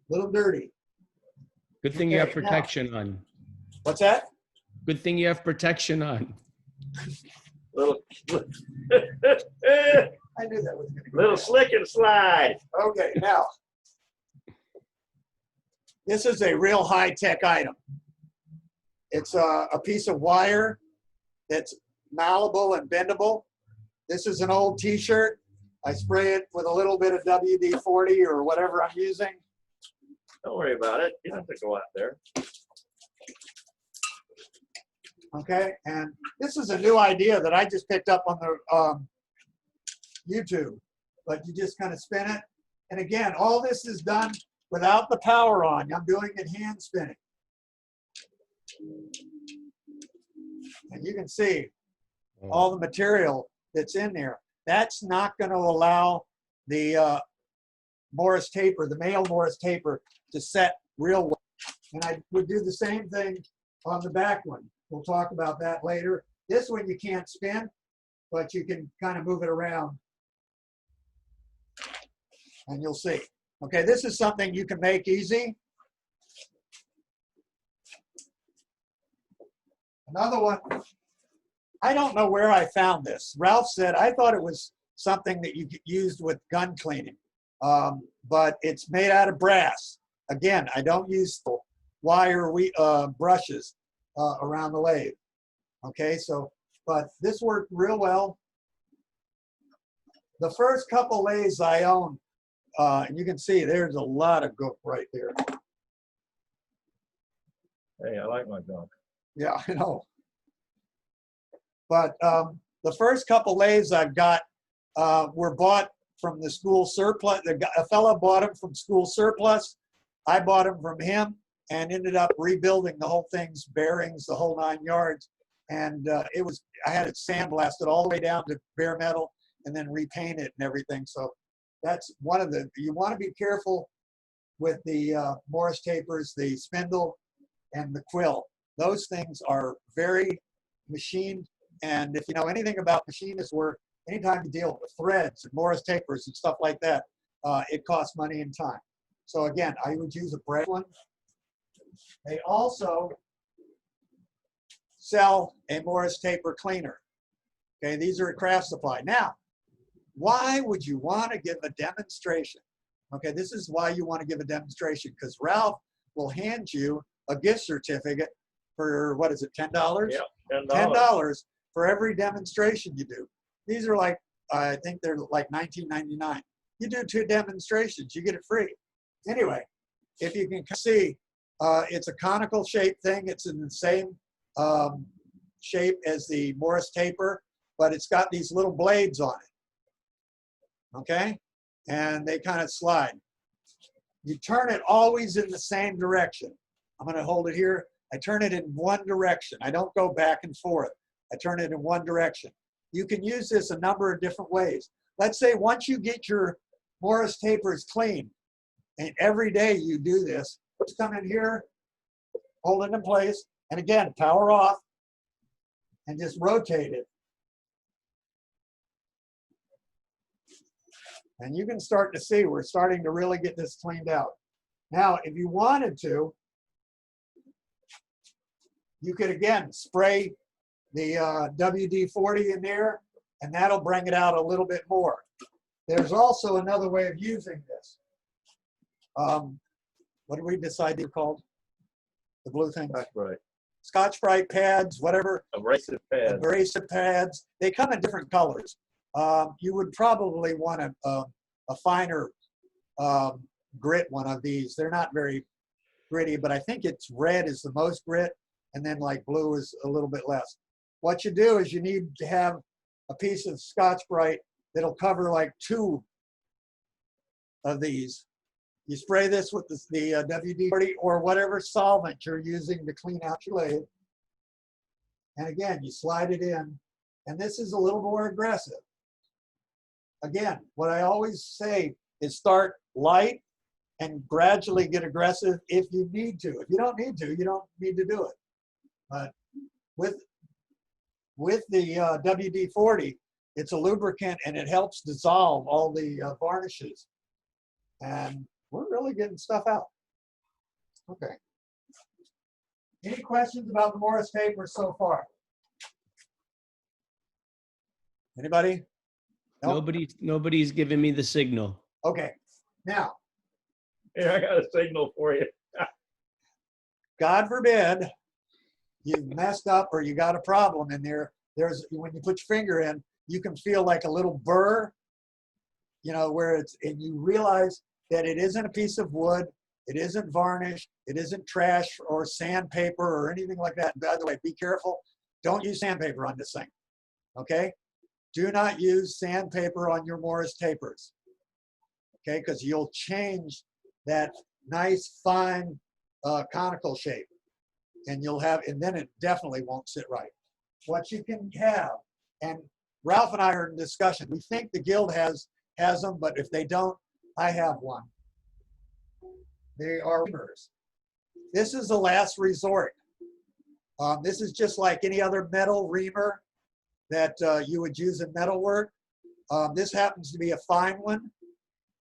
little dirty.
Good thing you have protection on.
What's that?
Good thing you have protection on.
Little,
I knew that was going to go.
little slick and slide.
Okay, now, this is a real high-tech item. It's a piece of wire that's malleable and bendable. This is an old t-shirt. I spray it with a little bit of WD-40 or whatever I'm using.
Don't worry about it. You don't have to go out there.
Okay, and this is a new idea that I just picked up on the YouTube, but you just kind of spin it. And again, all this is done without the power on. I'm doing it hand spinning. And you can see all the material that's in there. That's not going to allow the Morris taper, the male Morris taper, to set real well. And I would do the same thing on the back one. We'll talk about that later. This one you can't spin, but you can kind of move it around. And you'll see. Okay, this is something you can make easy. Another one, I don't know where I found this. Ralph said, I thought it was something that you used with gun cleaning, but it's made out of brass. Again, I don't use wire brushes around the lathe. Okay, so, but this worked real well. The first couple lathes I owned, and you can see there's a lot of gook right there.
Hey, I like my gunk.
Yeah, I know. But the first couple lathes I've got were bought from the school surplus. A fellow bought them from school surplus. I bought them from him and ended up rebuilding the whole thing's bearings, the whole 9 yards. And I had it sandblasted all the way down to bare metal and then repaint it and everything. So that's one of the, you want to be careful with the Morris tapers, the spindle and the quill. Those things are very machined. And if you know anything about machinist work, anytime you deal with threads and Morris tapers and stuff like that, it costs money and time. So again, I would use a brass one. They also sell a Morris taper cleaner. Okay, these are at Craft Supply. Now, why would you want to give a demonstration? Okay, this is why you want to give a demonstration, because Ralph will hand you a gift certificate for, what is it, $10?
Yep,
$10 for every demonstration you do. These are like, I think they're like $19.99. You do 2 demonstrations, you get it free. Anyway, if you can see, it's a conical shaped thing. It's in the same shape as the Morris taper, but it's got these little blades on it. Okay? And they kind of slide. You turn it always in the same direction. I'm going to hold it here. I turn it in one direction. I don't go back and forth. I turn it in one direction. You can use this a number of different ways. Let's say once you get your Morris tapers clean, and every day you do this, just come in here, hold it in place, and again, power off, and just rotate it. And you can start to see we're starting to really get this cleaned out. Now, if you wanted to, you could again spray the WD-40 in there, and that'll bring it out a little bit more. There's also another way of using this. What did we decide they're called? The blue thing?
Right.
Scotch-Brite pads, whatever.
Abrasive pads.
Abrasive pads. They come in different colors. You would probably want a finer grit one of these. They're not very gritty, but I think it's red is the most grit, and then like blue is a little bit less. What you do is you need to have a piece of Scotch-Brite that'll cover like 2 of these. You spray this with the WD-40 or whatever solvent you're using to clean out your lathe. And again, you slide it in, and this is a little more aggressive. Again, what I always say is start light and gradually get aggressive if you need to. If you don't need to, you don't need to do it. But with the WD-40, it's a lubricant and it helps dissolve all the varnishes. And we're really getting stuff out. Okay. Any questions about the Morris taper so far? Anybody? Nope.
Nobody's giving me the signal.
Okay. Now.
Here, I got a signal for you.
God forbid you've messed up or you got a problem in there. There's, when you put your finger in, you can feel like a little burr, you know, where it's, and you realize that it isn't a piece of wood, it isn't varnish, it isn't trash or sandpaper or anything like that. By the way, be careful. don't use sandpaper on this thing, okay? Do not use sandpaper on your Morris tapers, okay? Because you'll change that nice, fine, conical shape, and then it definitely won't sit right. What you can have, and Ralph and I are in discussion. We think the guild has them, but if they don't, I have one. They are reamers. This is the last resort. This is just like any other metal reamer that you would use in metalwork. This happens to be a fine one,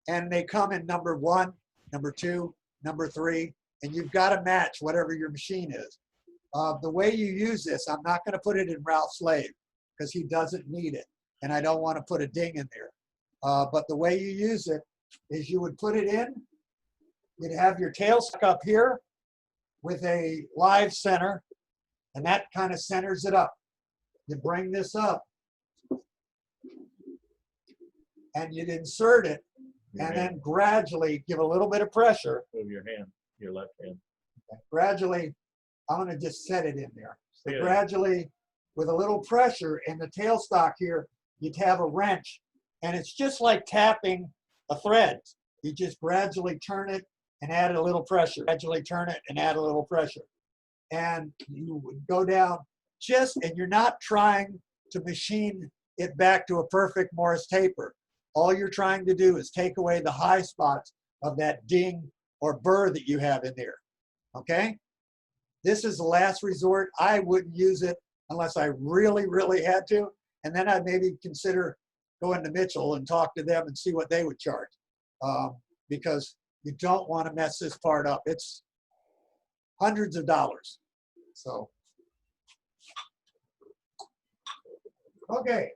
and they come in number 1, number 2, number 3, and you've got to match whatever your machine is. The way you use this, I'm not going to put it in Ralph's lathe because he doesn't need it, and I don't want to put a ding in there. But the way you use it is you would put it in, you'd have your tail stuck up here with a live center, and that kind of centers it up. You bring this up, and you'd insert it, and then gradually give a little bit of pressure.
Move your hand, your left hand.
Gradually, I'm going to just set it in there. So
Yeah.
gradually, with a little pressure in the tailstock here, you'd have a wrench, and it's just like tapping a thread. You just gradually turn it and add a little pressure. Gradually turn it and add a little pressure. And you would go down and you're not trying to machine it back to a perfect Morris taper. All you're trying to do is take away the high spots of that ding or burr that you have in there, okay? This is the last resort. I wouldn't use it unless I really, really had to. And then I'd maybe consider going to Mitchell and talk to them and see what they would charge. Because you don't want to mess this part up. It's hundreds of dollars. So, okay.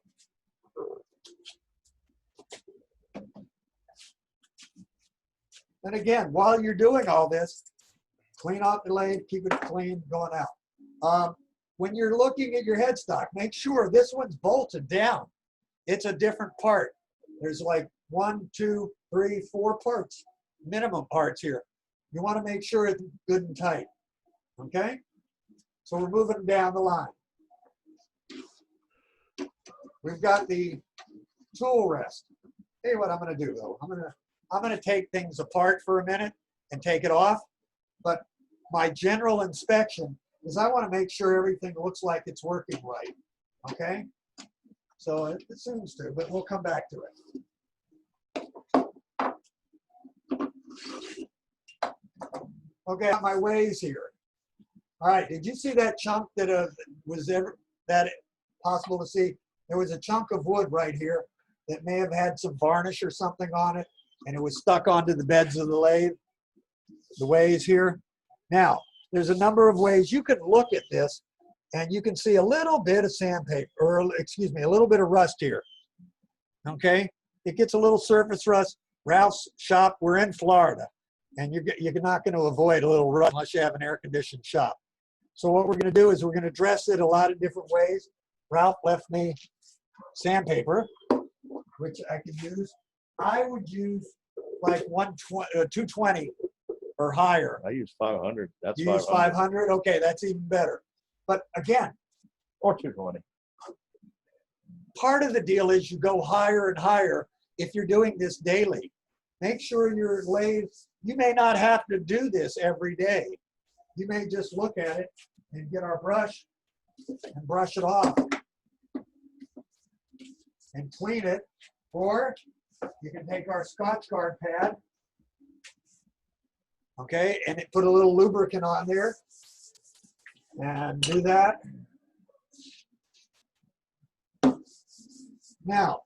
And again, while you're doing all this, clean off the lathe, keep it clean going out. When you're looking at your headstock, make sure this one's bolted down. It's a different part. There's like 1, 2, 3, 4 parts, minimum parts here. You want to make sure it's good and tight, okay? So we're moving down the line. We've got the tool rest. Hey, what I'm going to do though, I'm going to take things apart for a minute and take it off. But my general inspection is I want to make sure everything looks like it's working right. Okay? So it seems to, but we'll come back to it. Okay, got my ways here. All right, did you see that chunk that was ever that possible to see? There was a chunk of wood right here that may have had some varnish or something on it, and it was stuck onto the beds of the lathe, the ways here. Now, there's a number of ways you can look at this, and you can see a little bit of sandpaper, or excuse me, a little bit of rust here. Okay, it gets a little surface rust. Ralph's shop, we're in Florida, and you're not going to avoid a little rust unless you have an air-conditioned shop. So what we're going to do is we're going to dress it a lot of different ways. Ralph left me sandpaper, which I can use. I would use like 220 or higher.
I use 500. That's
You use 500? Okay, that's even better. But again,
or 220.
Part of the deal is you go higher and higher if you're doing this daily. Make sure your lathe, you may not have to do this every day. You may just look at it and get our brush and brush it off and clean it. Or you can take our Scotch Guard pad, okay, and put a little lubricant on there and do that. Now,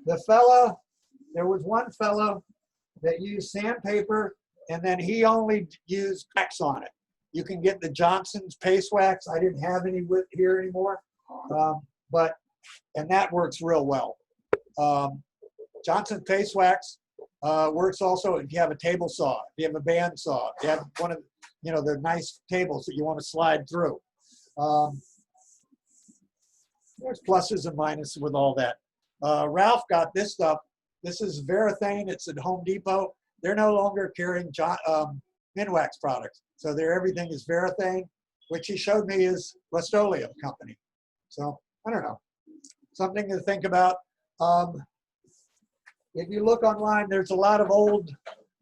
there was one fellow that used sandpaper, and then he only used wax on it. You can get the Johnson's paste wax. I didn't have any with here anymore, and that works real well. Johnson's paste wax works also if you have a table saw, if you have a band saw, if you have one of the nice tables that you want to slide through. There's pluses and minuses with all that. Ralph got this stuff. This is Varathane. It's at Home Depot. They're no longer carrying Minwax products. So everything is Varathane. which he showed me is Rust-Oleum company. So I don't know, something to think about. If you look online, there's a lot of old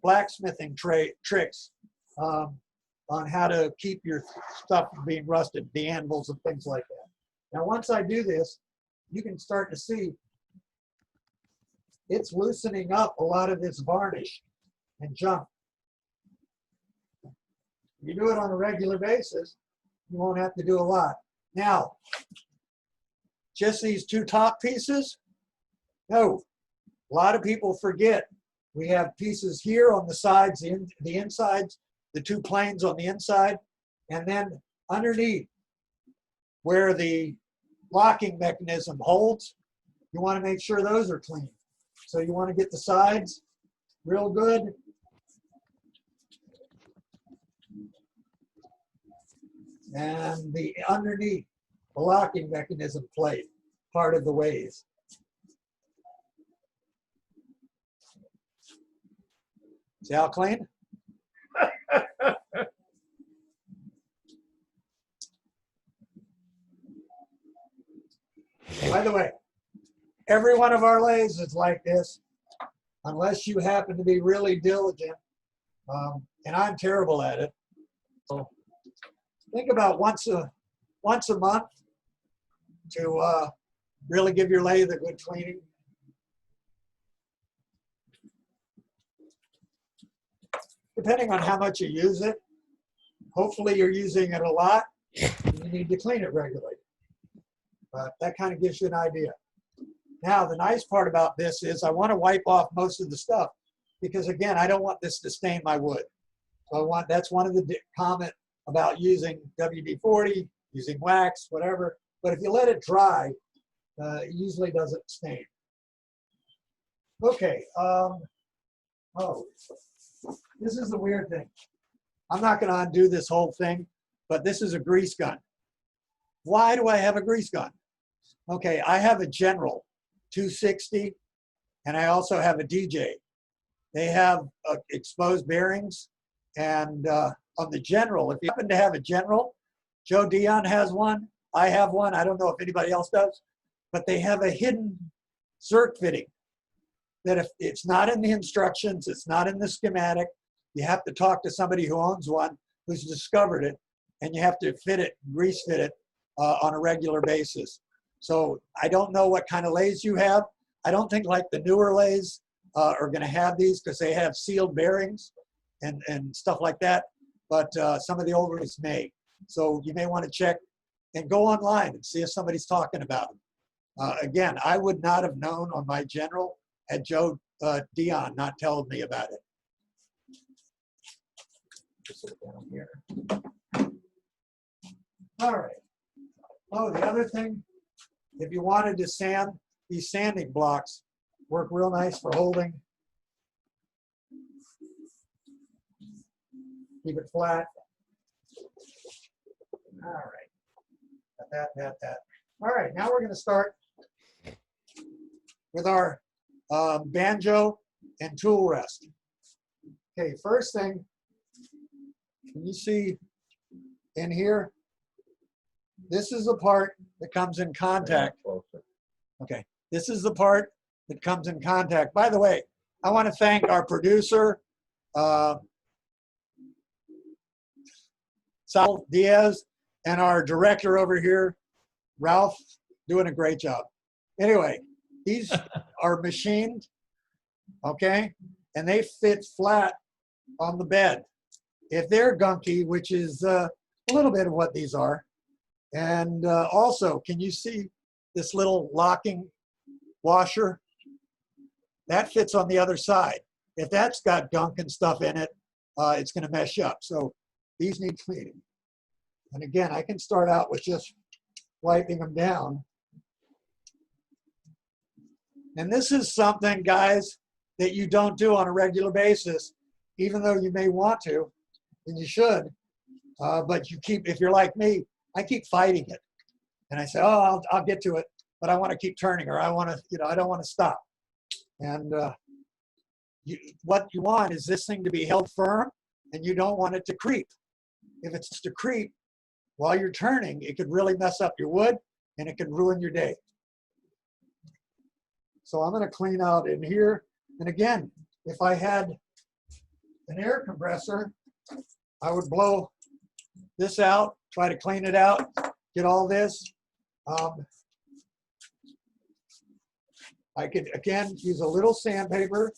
blacksmithing tricks on how to keep your stuff from being rusted, the anvils and things like that. Now, once I do this, you can start to see it's loosening up a lot of this varnish and junk. If you do it on a regular basis, you won't have to do a lot. Now, just these two top pieces? No. A lot of people forget. We have pieces here on the sides, the insides, the two planes on the inside, and then underneath where the locking mechanism holds, you want to make sure those are clean. So you want to get the sides real good. And the underneath, the locking mechanism plate, part of the ways. See how clean? By the way, every one of our lathes is like this, unless you happen to be really diligent, and I'm terrible at it. So think about once a month to really give your lathe a good cleaning. Depending on how much you use it, hopefully you're using it a lot, and you need to clean it regularly. But that kind of gives you an idea. Now, the nice part about this is I want to wipe off most of the stuff because, again, I don't want this to stain my wood. So that's one of the comment about using WD-40, using wax, whatever. But if you let it dry, it usually doesn't stain. Okay. Oh, this is the weird thing. I'm not going to undo this whole thing, but this is a grease gun. Why do I have a grease gun? Okay, I have a General 260, and I also have a DJ. They have exposed bearings, and on the General, if you happen to have a General, Joe Dion has one, I have one, I don't know if anybody else does, but they have a hidden zerk fitting that if it's not in the instructions, it's not in the schematic, you have to talk to somebody who owns one, who's discovered it, and you have to fit it, grease fit it on a regular basis. So I don't know what kind of lathes you have. I don't think like the newer lathes are going to have these because they have sealed bearings and stuff like that. But some of the older ones may. So you may want to check and go online and see if somebody's talking about them. Again, I would not have known on my General had Joe Dion not told me about it. Just sit down here. All right. Oh, the other thing, if you wanted to sand, these sanding blocks work real nice for holding. Keep it flat. All right. That. All right, now we're going to start with our banjo and tool rest. Okay, first thing, can you see in here? This is the part that comes in contact. Okay, this is the part that comes in contact. By the way, I want to thank our producer, Sal Diaz, and our director over here, Ralph, doing a great job. Anyway, these are machined, okay, and they fit flat on the bed. If they're gunky, which is a little bit of what these are, and also, can you see this little locking washer? That fits on the other side. If that's got gunk and stuff in it, it's going to mess you up. So these need cleaning. And again, I can start out with just wiping them down. And this is something, guys, that you don't do on a regular basis, even though you may want to, and you should. But you keep, if you're like me, I keep fighting it. And I say, oh, I'll get to it, but I want to keep turning, or I want to, I don't want to stop. And what you want is this thing to be held firm, and you don't want it to creep. If it's to creep, while you're turning, it could really mess up your wood and it could ruin your day. So I'm gonna clean out in here. And again, if I had an air compressor, I would blow this out, try to clean it out, get all this. I could, again, use a little sandpaper,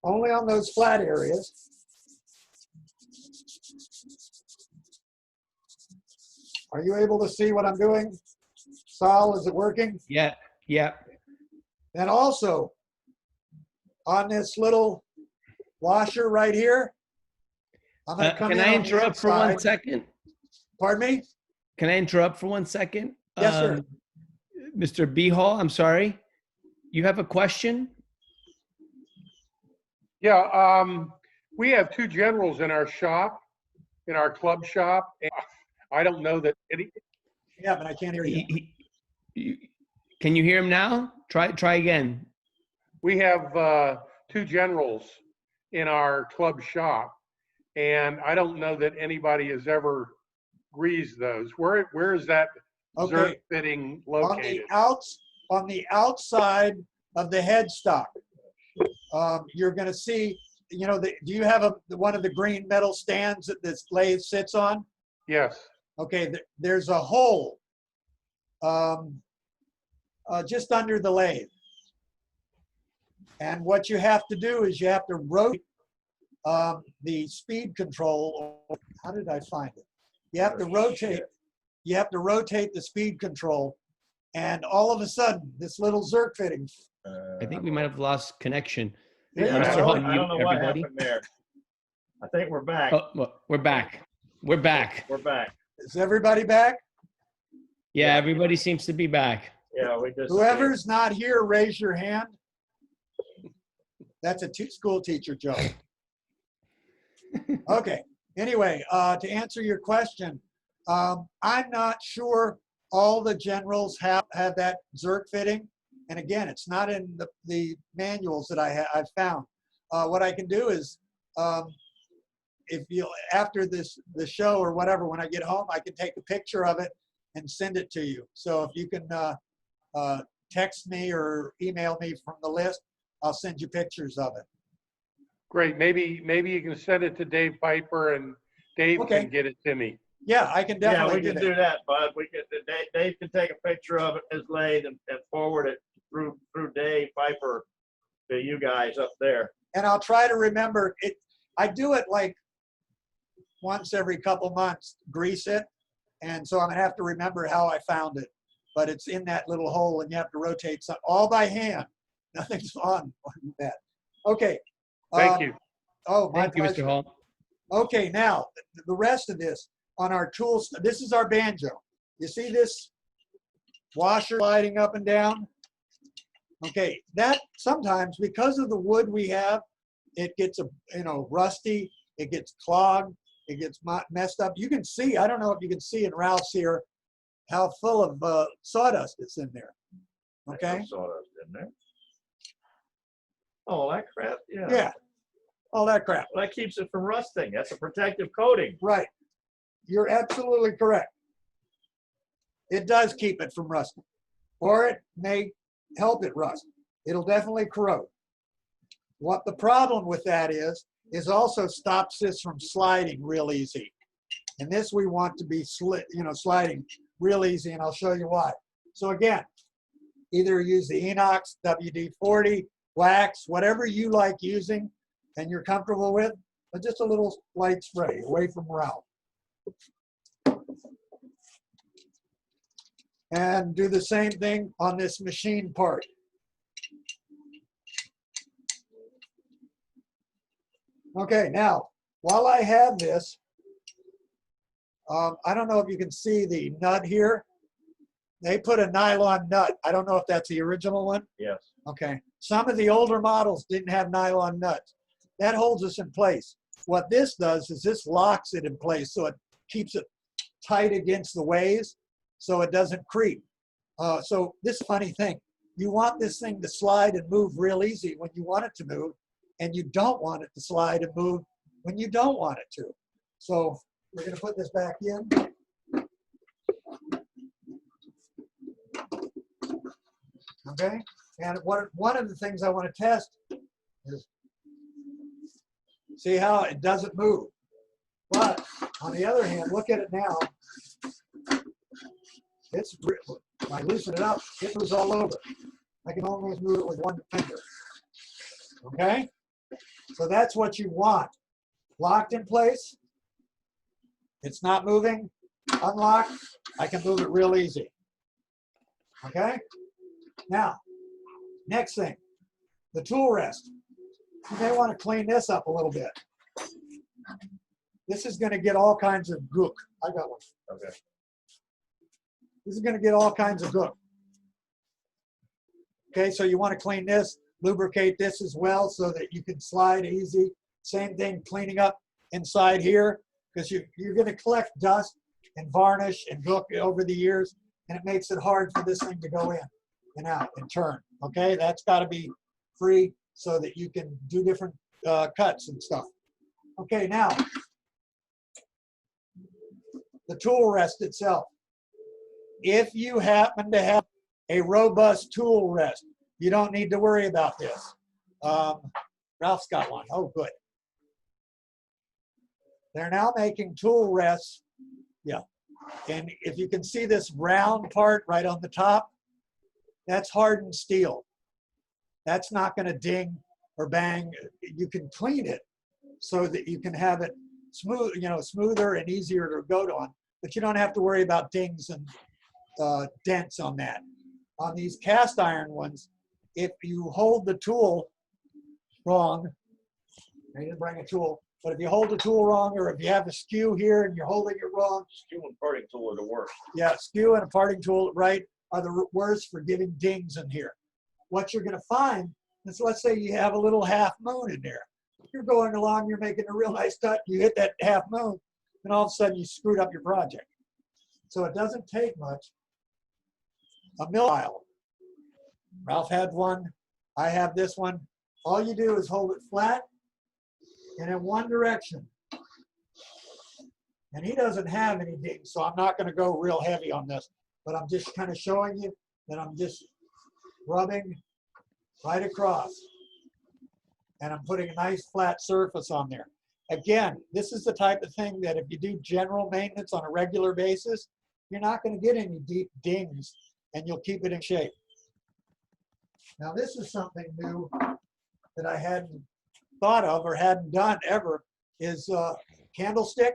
only on those flat areas. Are you able to see what I'm doing? Sal, is it working?
Yeah, yeah.
And also, on this little washer right here, I'm gonna come
Can
in
I
on the
interrupt for 1
inside.
second?
Pardon me?
Can I interrupt for 1 second?
Yes, sir.
Mr. B Hall, I'm sorry. You have a question?
Yeah, we have two generals in our shop, in our club shop. And I don't know that any,
Yeah, but I can't hear you.
Can you hear him now? Try again.
we have two generals in our club shop, and I don't know that anybody has ever greased those. Where is that
Okay.
Zerk fitting located?
On the outside of the headstock, you're going to see, you know, do you have one of the green metal stands that this lathe sits on?
Yes.
Okay, there's a hole just under the lathe. And what you have to do is you have to rotate the speed control. How did I find it? You have to rotate. You have to rotate the speed control, and all of a sudden, this little Zerk fitting.
I think we might have lost connection.
Yeah,
Mr. Hall,
I don't know what
everybody.
happened there. I think we're back.
Oh, well, we're back. We're back.
We're back.
Is everybody back?
Yeah, everybody seems to be back.
Yeah, we just.
Whoever's not here, raise your hand. That's a school teacher joke. Okay. Anyway, to answer your question, I'm not sure all the generals have that Zerk fitting. And again, it's not in the manuals that I've found. What I can do is, if you after the show or whatever, when I get home, I can take a picture of it and send it to you. So if you can text me or email me from the list, I'll send you pictures of it.
Great. Maybe you can send it to Dave Piper, and Dave can get it to me.
Yeah, I can definitely.
Yeah, we can do that, bud. We can. Dave can take a picture of it as lathe and forward it through Dave Piper to you guys up there.
And I'll try to remember it. I do it like once every couple months, grease it, and so I'm gonna have to remember how I found it. But it's in that little hole, and you have to rotate some all by hand. Nothing's on that. Okay.
Thank you.
Oh, my
Thank you,
pleasure.
Mr. Hall.
Okay, now the rest of this on our tools. This is our banjo. You see this washer sliding up and down? Okay, that sometimes because of the wood we have, it gets rusty. It gets clogged. It gets messed up. You can see. I don't know if you can see in Ralph's here how full of sawdust it's in there. Okay.
Sawdust in there. Oh, that crap. Yeah.
Yeah. All that crap.
Well, that keeps it from rusting. That's a protective coating.
Right. You're absolutely correct. It does keep it from rusting, or it may help it rust. It'll definitely corrode. What the problem with that is also stops this from sliding real easy. And this we want to be sliding real easy, and I'll show you why. So again, either use the Enox, WD-40, wax, whatever you like using and you're comfortable with, but just a little light spray away from Ralph. And do the same thing on this machine part. Okay, now, while I have this, I don't know if you can see the nut here. They put a nylon nut. I don't know if that's the original one.
Yes.
Okay. Some of the older models didn't have nylon nuts. That holds us in place. What this does is this locks it in place, so it keeps it tight against the ways so it doesn't creep. So this funny thing, you want this thing to slide and move real easy when you want it to move, and you don't want it to slide and move when you don't want it to. So we're going to put this back in. Okay, and one of the things I want to test is see how it doesn't move. But on the other hand, look at it now. When I loosen it up, it moves all over. I can almost move it with one finger. Okay, so that's what you want. Locked in place. It's not moving. Unlocked. I can move it real easy. Okay. Now, next thing, the tool rest. You may want to clean this up a little bit. This is going to get all kinds of gook. I got one.
Okay.
This is going to get all kinds of gook. Okay, so you want to clean this, lubricate this as well so that you can slide easy. Same thing, cleaning up inside here, because you're going to collect dust and varnish and gook over the years, and it makes it hard for this thing to go in and out and turn. Okay, that's got to be free so that you can do different cuts and stuff. Okay, now the tool rest itself. If you happen to have a robust tool rest, you don't need to worry about this. Ralph's got one. Oh, good. They're now making tool rests. Yeah. And if you can see this round part right on the top, that's hardened steel. That's not going to ding or bang. You can clean it so that you can have it smooth, smoother and easier to go on, but you don't have to worry about dings and dents on that. On these cast iron ones, if you hold the tool wrong, I didn't bring a tool, but if you hold the tool wrong, or if you have a skew here and you're holding it wrong.
Skew and parting tool are the worst.
Yeah, skew and a parting tool, right, are the worst for giving dings in here. What you're gonna find is, let's say you have a little half moon in there. You're going along, you're making a real nice cut, you hit that half moon, and all of a sudden you screwed up your project. So it doesn't take much. A mill file. Ralph had one, I have this one. All you do is hold it flat and in one direction. And he doesn't have any dings, so I'm not gonna go real heavy on this, but I'm just kind of showing you that I'm just rubbing right across. And I'm putting a nice flat surface on there. Again, this is the type of thing that if you do general maintenance on a regular basis, you're not gonna get any deep dings and you'll keep it in shape. Now this is something new that I hadn't thought of or hadn't done ever, is candlestick,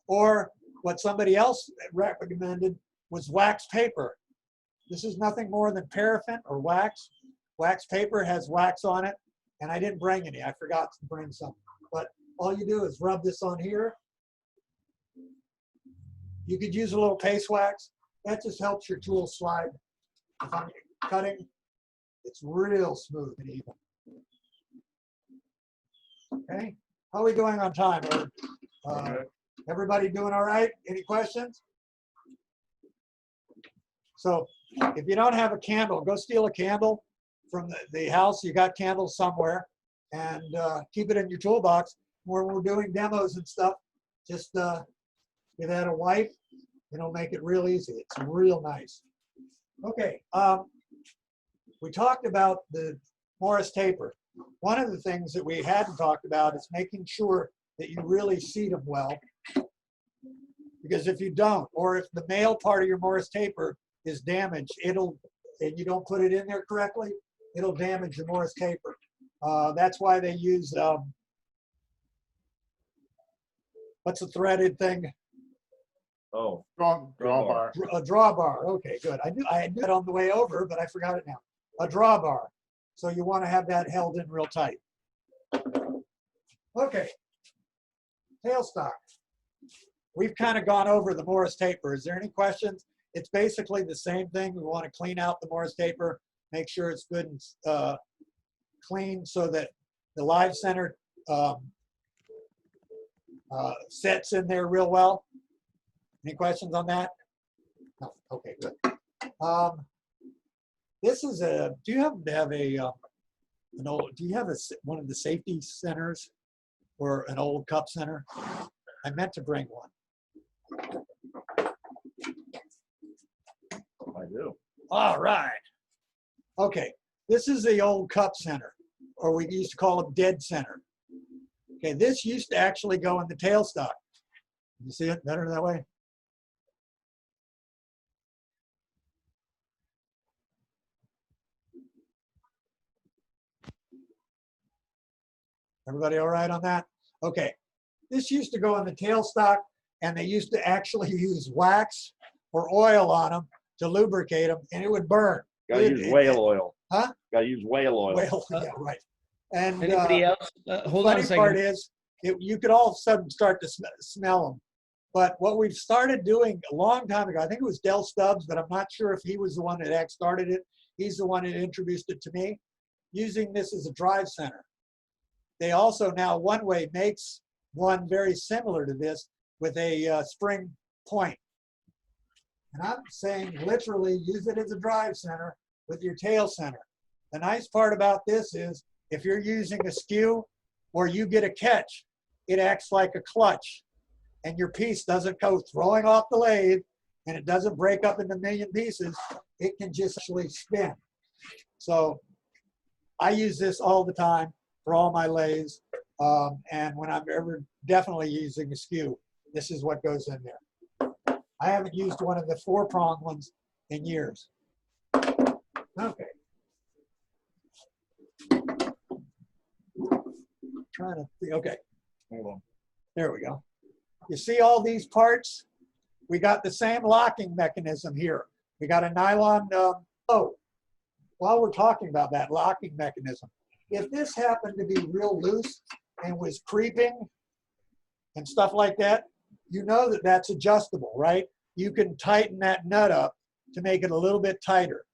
or what somebody else recommended was wax paper. This is nothing more than paraffin or wax. Wax paper has wax on it, and I didn't bring any. I forgot to bring some. But all you do is rub this on here. You could use a little paste wax. That just helps your tool slide. If I'm cutting, it's real smooth and even. Okay, how are we doing on time? Everybody doing all right? Any questions? So if you don't have a candle, go steal a candle from the house. You got candles somewhere, and keep it in your toolbox. When we're doing demos and stuff, just give that a wipe. It'll make it real easy. It's real nice. Okay, we talked about the Morris taper. One of the things that we hadn't talked about is making sure that you really seat them well. Because if you don't, or if the male part of your Morris taper is damaged, and you don't put it in there correctly, it'll damage your Morris taper. That's why they use, what's the threaded thing?
Oh,
drawbar.
A drawbar. Okay, good. I knew it on the way over, but I forgot it now. A drawbar. So you want to have that held in real tight. Okay. Tailstock. We've kind of gone over the Morris taper. Is there any questions? It's basically the same thing. We want to clean out the Morris taper, make sure it's good and clean so that the live center sets in there real well. Any questions on that? No. Okay, good. This is a. Do you happen to have a an old? Do you have one of the safety centers or an old cup center? I meant to bring one.
I do.
All right. Okay, this is the old cup center, or we used to call them dead center. Okay, this used to actually go in the tailstock. You see it better that way? Everybody all right on that? Okay, this used to go in the tailstock, and they used to actually use wax or oil on them to lubricate them, and it would burn.
Gotta use whale oil.
Huh?
Gotta use whale oil.
Whale, yeah, right. And
Anybody else? Hold on a
funny
second.
part is, you could all of a sudden start to smell them. But what we've started doing a long time ago, I think it was Del Stubbs, but I'm not sure if he was the one that started it. He's the one that introduced it to me, using this as a drive center. They also now One-Way makes one very similar to this with a spring point. And I'm saying literally use it as a drive center with your tail center. The nice part about this is if you're using a skew or you get a catch, it acts like a clutch and your piece doesn't go throwing off the lathe and it doesn't break up into a million pieces. It can just actually spin. So I use this all the time for all my lathes. And when I'm ever definitely using a skew, this is what goes in there. I haven't used one of the 4-prong ones in years. Okay. Trying to see, okay. Hold on. There we go. You see all these parts? We got the same locking mechanism here. We got a nylon, oh, while we're talking about that locking mechanism, if this happened to be real loose and was creeping and stuff like that, you know that that's adjustable, right? You can tighten that nut up to make it a little bit tighter.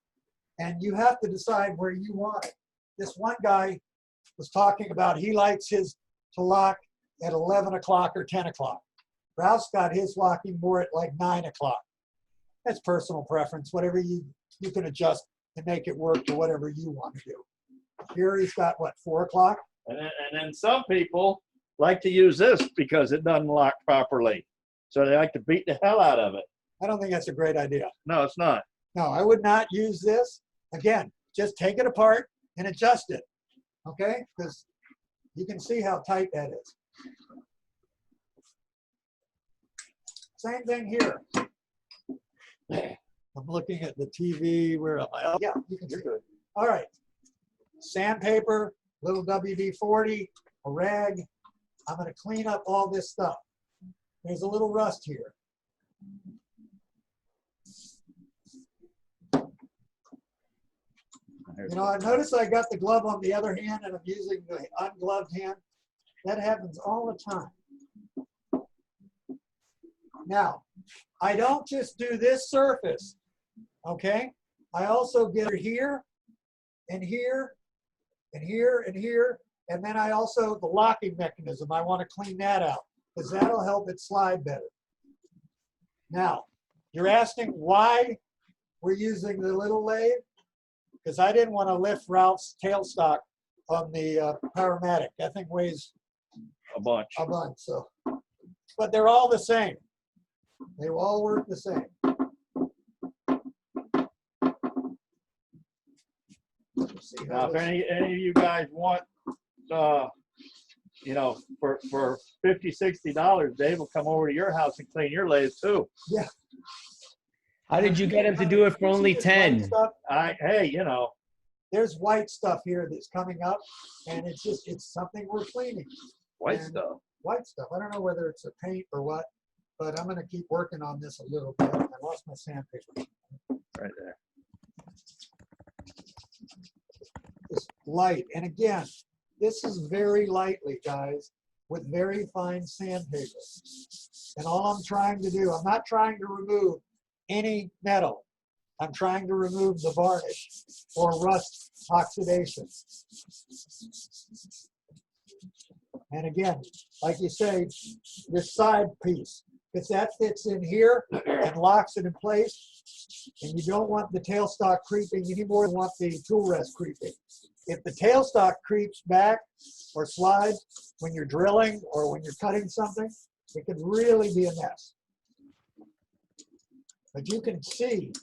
And you have to decide where you want it. This one guy was talking about he likes his to lock at 11 o'clock or 10 o'clock. Ralph's got his locking more at like 9 o'clock. That's personal preference, whatever you can adjust to make it work to whatever you want to do. Here he's got what, 4 o'clock?
And then some people like to use this because it doesn't lock properly. So they like to beat the hell out of it.
I don't think that's a great idea.
No, it's not.
No, I would not use this. Again, just take it apart and adjust it, okay? Because you can see how tight that is. Same thing here. I'm looking at the TV. Where am I? Oh, yeah, you can see it. All right. Sandpaper, little WD-40, a rag. I'm going to clean up all this stuff. There's a little rust here. You know, I notice I got the glove on the other hand and I'm using the ungloved hand. That happens all the time. Now, I don't just do this surface, okay? I also get here and here and here and here, and then I also, the locking mechanism, I want to clean that out because that'll help it slide better. Now, you're asking why we're using the little lathe? Because I didn't want to lift Ralph's tailstock on the Powermatic. That thing weighs
a bunch.
So, but they're all the same. They all work the same.
Now, if any of you guys want, you know, for $50, $60, Dave will come over to your house and clean your lathe too.
Yeah.
How did you get him to do it for only 10?
Hey, you know.
There's white stuff here that's coming up, and it's something we're cleaning.
White stuff?
White stuff. I don't know whether it's a paint or what, but I'm going to keep working on this a little bit. I lost my sandpaper.
Right there.
It's light. And again, this is very lightly, guys, with very fine sandpaper. And all I'm trying to do, I'm not trying to remove any metal. I'm trying to remove the varnish or rust oxidation. And again, like you say, this side piece, because that fits in here and locks it in place, and you don't want the tailstock creeping any more than you want the tool rest creeping. If the tailstock creeps back or slides when you're drilling or when you're cutting something, it can really be a mess. But you can see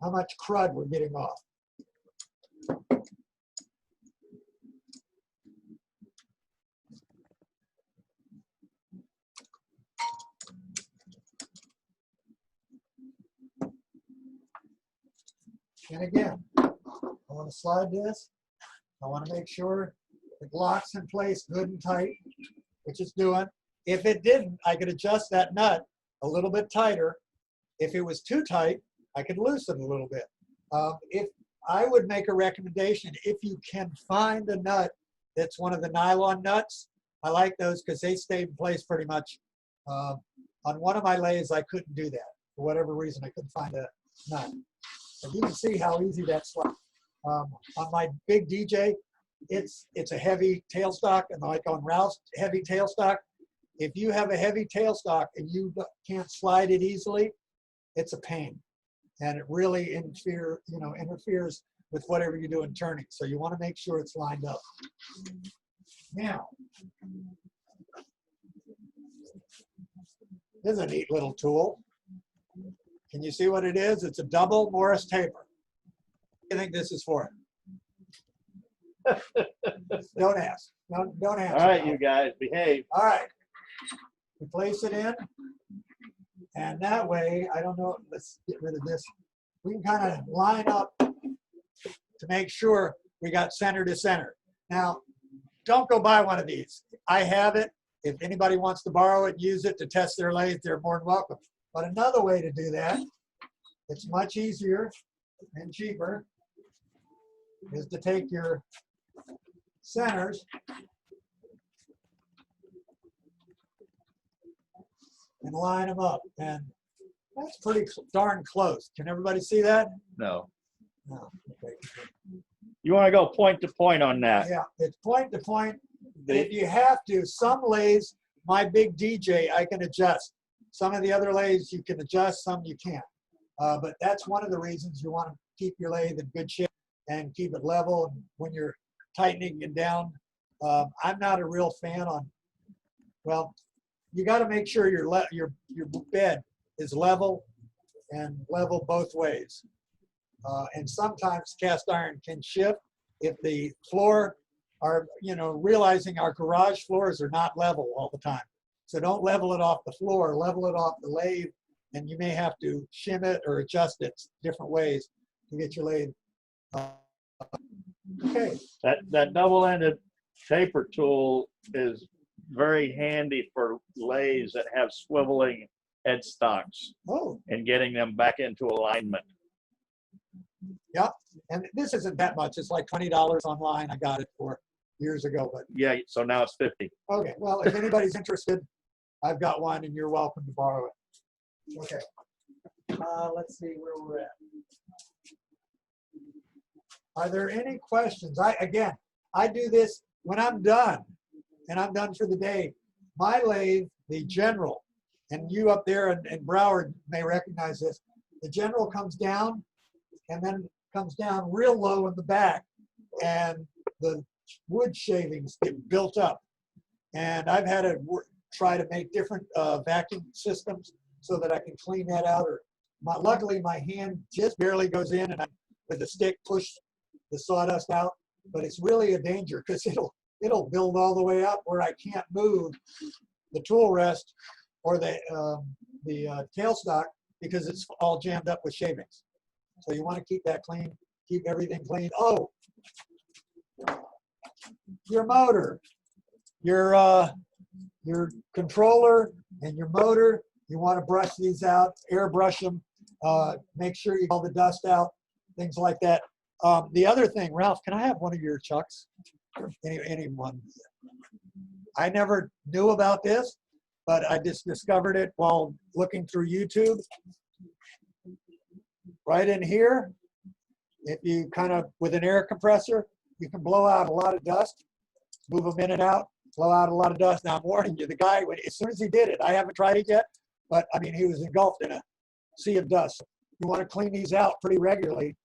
how much crud we're getting off. And again, I want to slide this. I want to make sure it locks in place good and tight, which it's doing. If it didn't, I could adjust that nut a little bit tighter. If it was too tight, I could loosen a little bit. If I would make a recommendation, if you can find a nut that's one of the nylon nuts, I like those because they stay in place pretty much. On one of my lathes, I couldn't do that. For whatever reason, I couldn't find a nut. And you can see how easy that's like. On my big DJ, it's a heavy tailstock, and like on Ralph's heavy tailstock, if you have a heavy tailstock and you can't slide it easily, it's a pain, and it really interferes with whatever you do in turning. So you want to make sure it's lined up. Now, this is a neat little tool. Can you see what it is? It's a double Morris taper. What do you think this is for? Don't ask. Don't answer.
All right, you guys, behave.
All right. We place it in, and that way, I don't know, let's get rid of this. We can kind of line up to make sure we got center to center. Now, don't go buy one of these. I have it. If anybody wants to borrow it, use it to test their lathe, they're more than welcome. But another way to do that, it's much easier and cheaper, is to take your centers and line them up. And that's pretty darn close. Can everybody see that?
No.
No. Okay.
You want to go point to point on that?
Yeah, it's point to point. If you have to, some lathes, my big DJ, I can adjust. Some of the other lathes you can adjust, some you can't. But that's one of the reasons you want to keep your lathe in good shape and keep it level. And when you're tightening it down, I'm not a real fan on, well, you got to make sure your bed is level and level both ways. And sometimes cast iron can shift if the floor are, realizing our garage floors are not level all the time. So don't level it off the floor, level it off the lathe, and you may have to shim it or adjust it different ways to get your lathe. Okay.
That double-ended taper tool is very handy for lathes that have swiveling headstocks.
Oh.
And getting them back into alignment.
Yep. And this isn't that much. It's like $20 online. I got it for years ago, but
yeah. So now it's 50.
Okay. Well, if anybody's interested, I've got one, and you're welcome to borrow it. Okay. Let's see where we're at. Are there any questions? I do this when I'm done, and I'm done for the day. My lathe, the General, and you up there in Broward may recognize this. The General comes down and then comes down real low in the back, and the wood shavings get built up. And I've had to try to make different vacuum systems so that I can clean that out. Luckily, my hand just barely goes in, and I, with the stick, push the sawdust out. But it's really a danger because it'll build all the way up where I can't move the tool rest or the tailstock because it's all jammed up with shavings. So you want to keep that clean, keep everything clean. Oh, your motor, your controller and your motor, you want to brush these out, airbrush them, make sure you get all the dust out, things like that. The other thing, Ralph, can I have one of your chucks? Anyone? I never knew about this, but I just discovered it while looking through YouTube. Right in here, if you kind of, with an air compressor, you can blow out a lot of dust, move them in and out, blow out a lot of dust. Now I'm warning you, the guy, as soon as he did it, I haven't tried it yet, but I mean, he was engulfed in a sea of dust. You want to clean these out pretty regularly,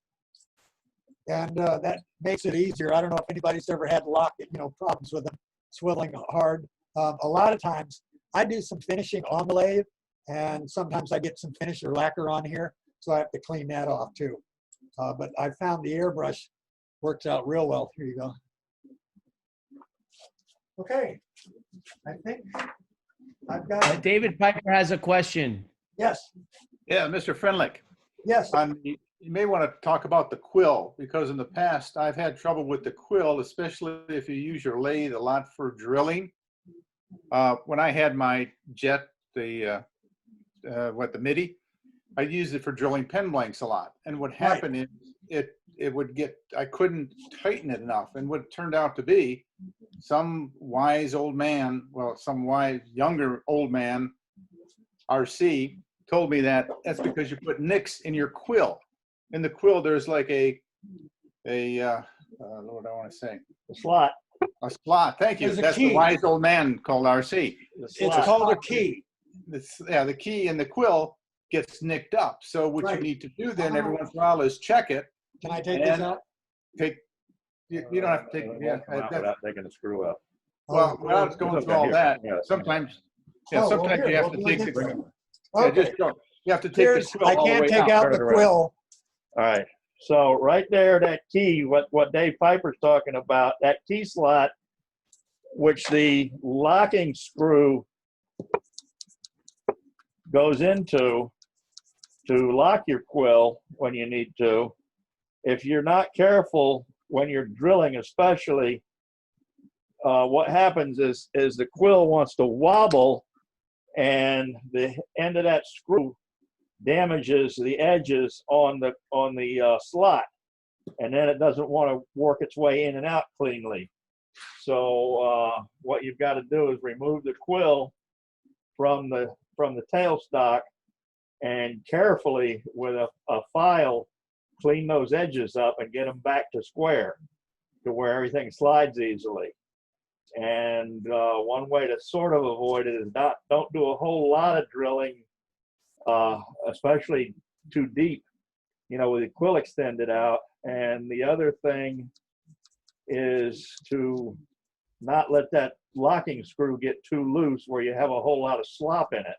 and that makes it easier. I don't know if anybody's ever had problems with them swiveling hard. A lot of times, I do some finishing on the lathe, and sometimes I get some finish or lacquer on here, so I have to clean that off too. But I found the airbrush works out real well. Here you go. Okay, I think I've got
David Piper has a question.
Yes.
Yeah, Mr. Fruendlich.
Yes.
On you may want to talk about the quill, because in the past I've had trouble with the quill, especially if you use your lathe a lot for drilling. When I had my jet, the MIDI, I used it for drilling pen blanks a lot. And what happened is it would get, I couldn't tighten it enough. And what it turned out to be, some wise old man, well, some wise younger old man, RC, told me that that's because you put nicks in your quill. In the quill, there's like what do I want to say?
The slot.
A slot. Thank you.
There's a
That's
key.
the wise old man called RC.
It's called a key.
The key in the quill gets nicked up. So what you need to do then every once in a while is check it.
Can I take this out?
You don't have to take it. Yeah,
without taking the screw out.
well, without going through all that, sometimes sometimes you have to take the you have to take the quill
I
all the
can't
way
take out the
Turn it around.
quill.
All right. So right there, that key, what Dave Piper's talking about, that key slot, which the locking screw goes into to lock your quill when you need to. If you're not careful when you're drilling, especially, what happens is the quill wants to wobble, and the end of that screw damages the edges on the slot, and then it doesn't want to work its way in and out cleanly. So what you've got to do is remove the quill from the tailstock, and carefully with a file clean those edges up and get them back to square, to where everything slides easily. And one way to sort of avoid it is don't do a whole lot of drilling, especially too deep, with the quill extended out. And the other thing is to not let that locking screw get too loose where you have a whole lot of slop in it.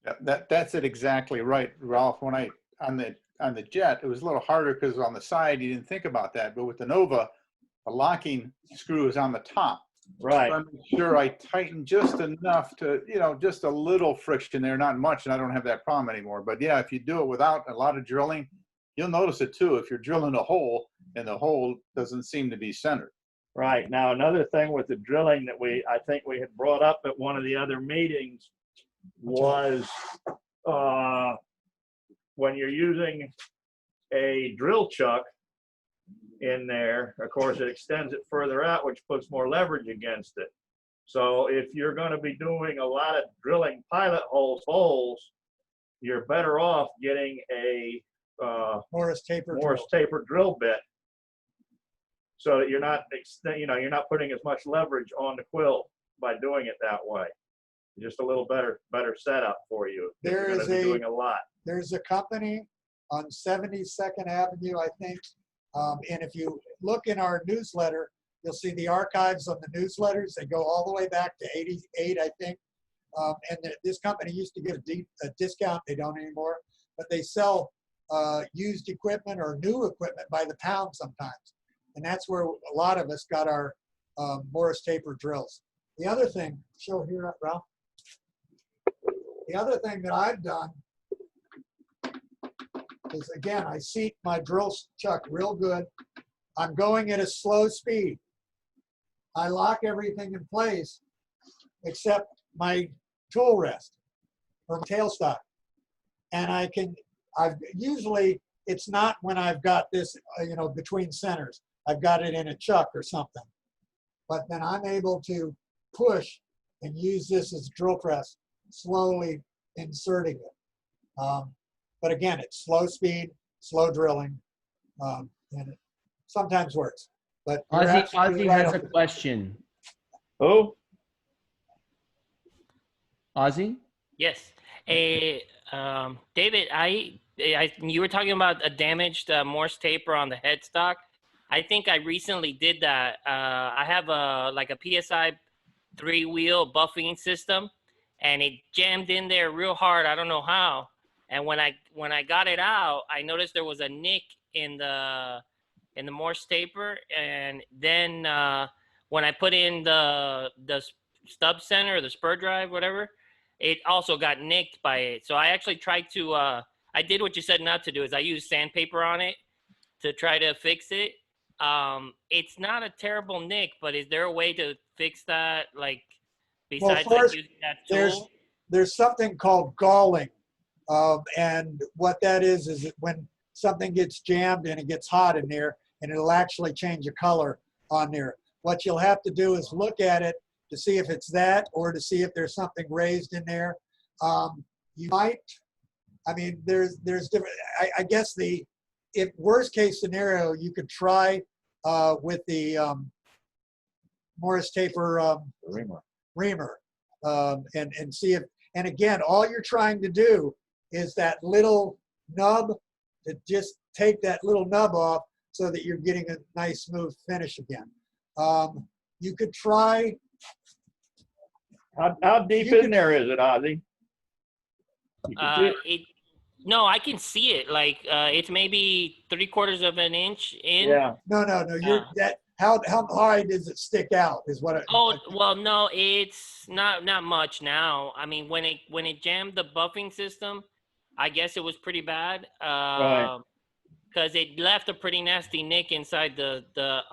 Yeah, that's it exactly right, Ralph. When I on the jet, it was a little harder because on the side you didn't think about that, but with the Nova, the locking screw is on the top.
Right.
So I make sure I tighten just enough to, just a little friction there, not much, and I don't have that problem anymore. But yeah, if you do it without a lot of drilling, you'll notice it too. If you're drilling a hole and the hole doesn't seem to be centered.
Right. Now, another thing with the drilling that I think we had brought up at one of the other meetings was when you're using a drill chuck in there, of course, it extends it further out, which puts more leverage against it. So if you're going to be doing a lot of drilling pilot holes, you're better off getting a
Morris taper
drill bit, so that you're not putting as much leverage on the quill by doing it that way. Just a little better setup for you. You're going to be doing a lot.
There's a company on 72nd Avenue, I think. And if you look in our newsletter, you'll see the archives on the newsletters. They go all the way back to 88, I think. And this company used to give a discount. They don't anymore. But they sell used equipment or new equipment by the pound sometimes. And that's where a lot of us got our Morris taper drills. The other thing, show here, Ralph. The other thing that I've done is, again, I seat my drill chuck real good. I'm going at a slow speed. I lock everything in place except my tool rest or tailstock. And usually it's not when I've got this, between centers. I've got it in a chuck or something. But then I'm able to push and use this as a drill press, slowly inserting it. But again, it's slow speed, slow drilling, and it sometimes works. But
Ozzy has a question.
Oh,
Ozzy?
Yes. David, you were talking about a damaged Morse taper on the headstock. I think I recently did that. I have a PSI 3-wheel buffing system, and it jammed in there real hard. I don't know how. And when I got it out, I noticed there was a nick in the Morse taper. And then when I put in the stub center or the spur drive, whatever, it also got nicked by it. So I actually tried to I did what you said not to do. Is I used sandpaper on it to try to fix it. It's not a terrible nick, but is there a way to fix that? Like besides like
first,
using that
there's
tool?
there's something called galling, and what that is when something gets jammed and it gets hot in there, and it'll actually change the color on there. What you'll have to do is look at it to see if it's that, or to see if there's something raised in there. You might, I mean, there's different. I guess if worst case scenario, you could try with the Morris taper reamer, and see if. And again, all you're trying to do is that little nub, to just take that little nub off so that you're getting a nice smooth finish again. You could try.
How deep in there is it, Ozzy? You can see it?
No, I can see it. Like it's maybe 3/4 of an inch in.
Yeah.
No. You're that. How high does it stick out? Is what.
Well, no, it's not much now. I mean, when it jammed the buffing system, I guess it was pretty bad.
Right.
Because it left a pretty nasty nick inside the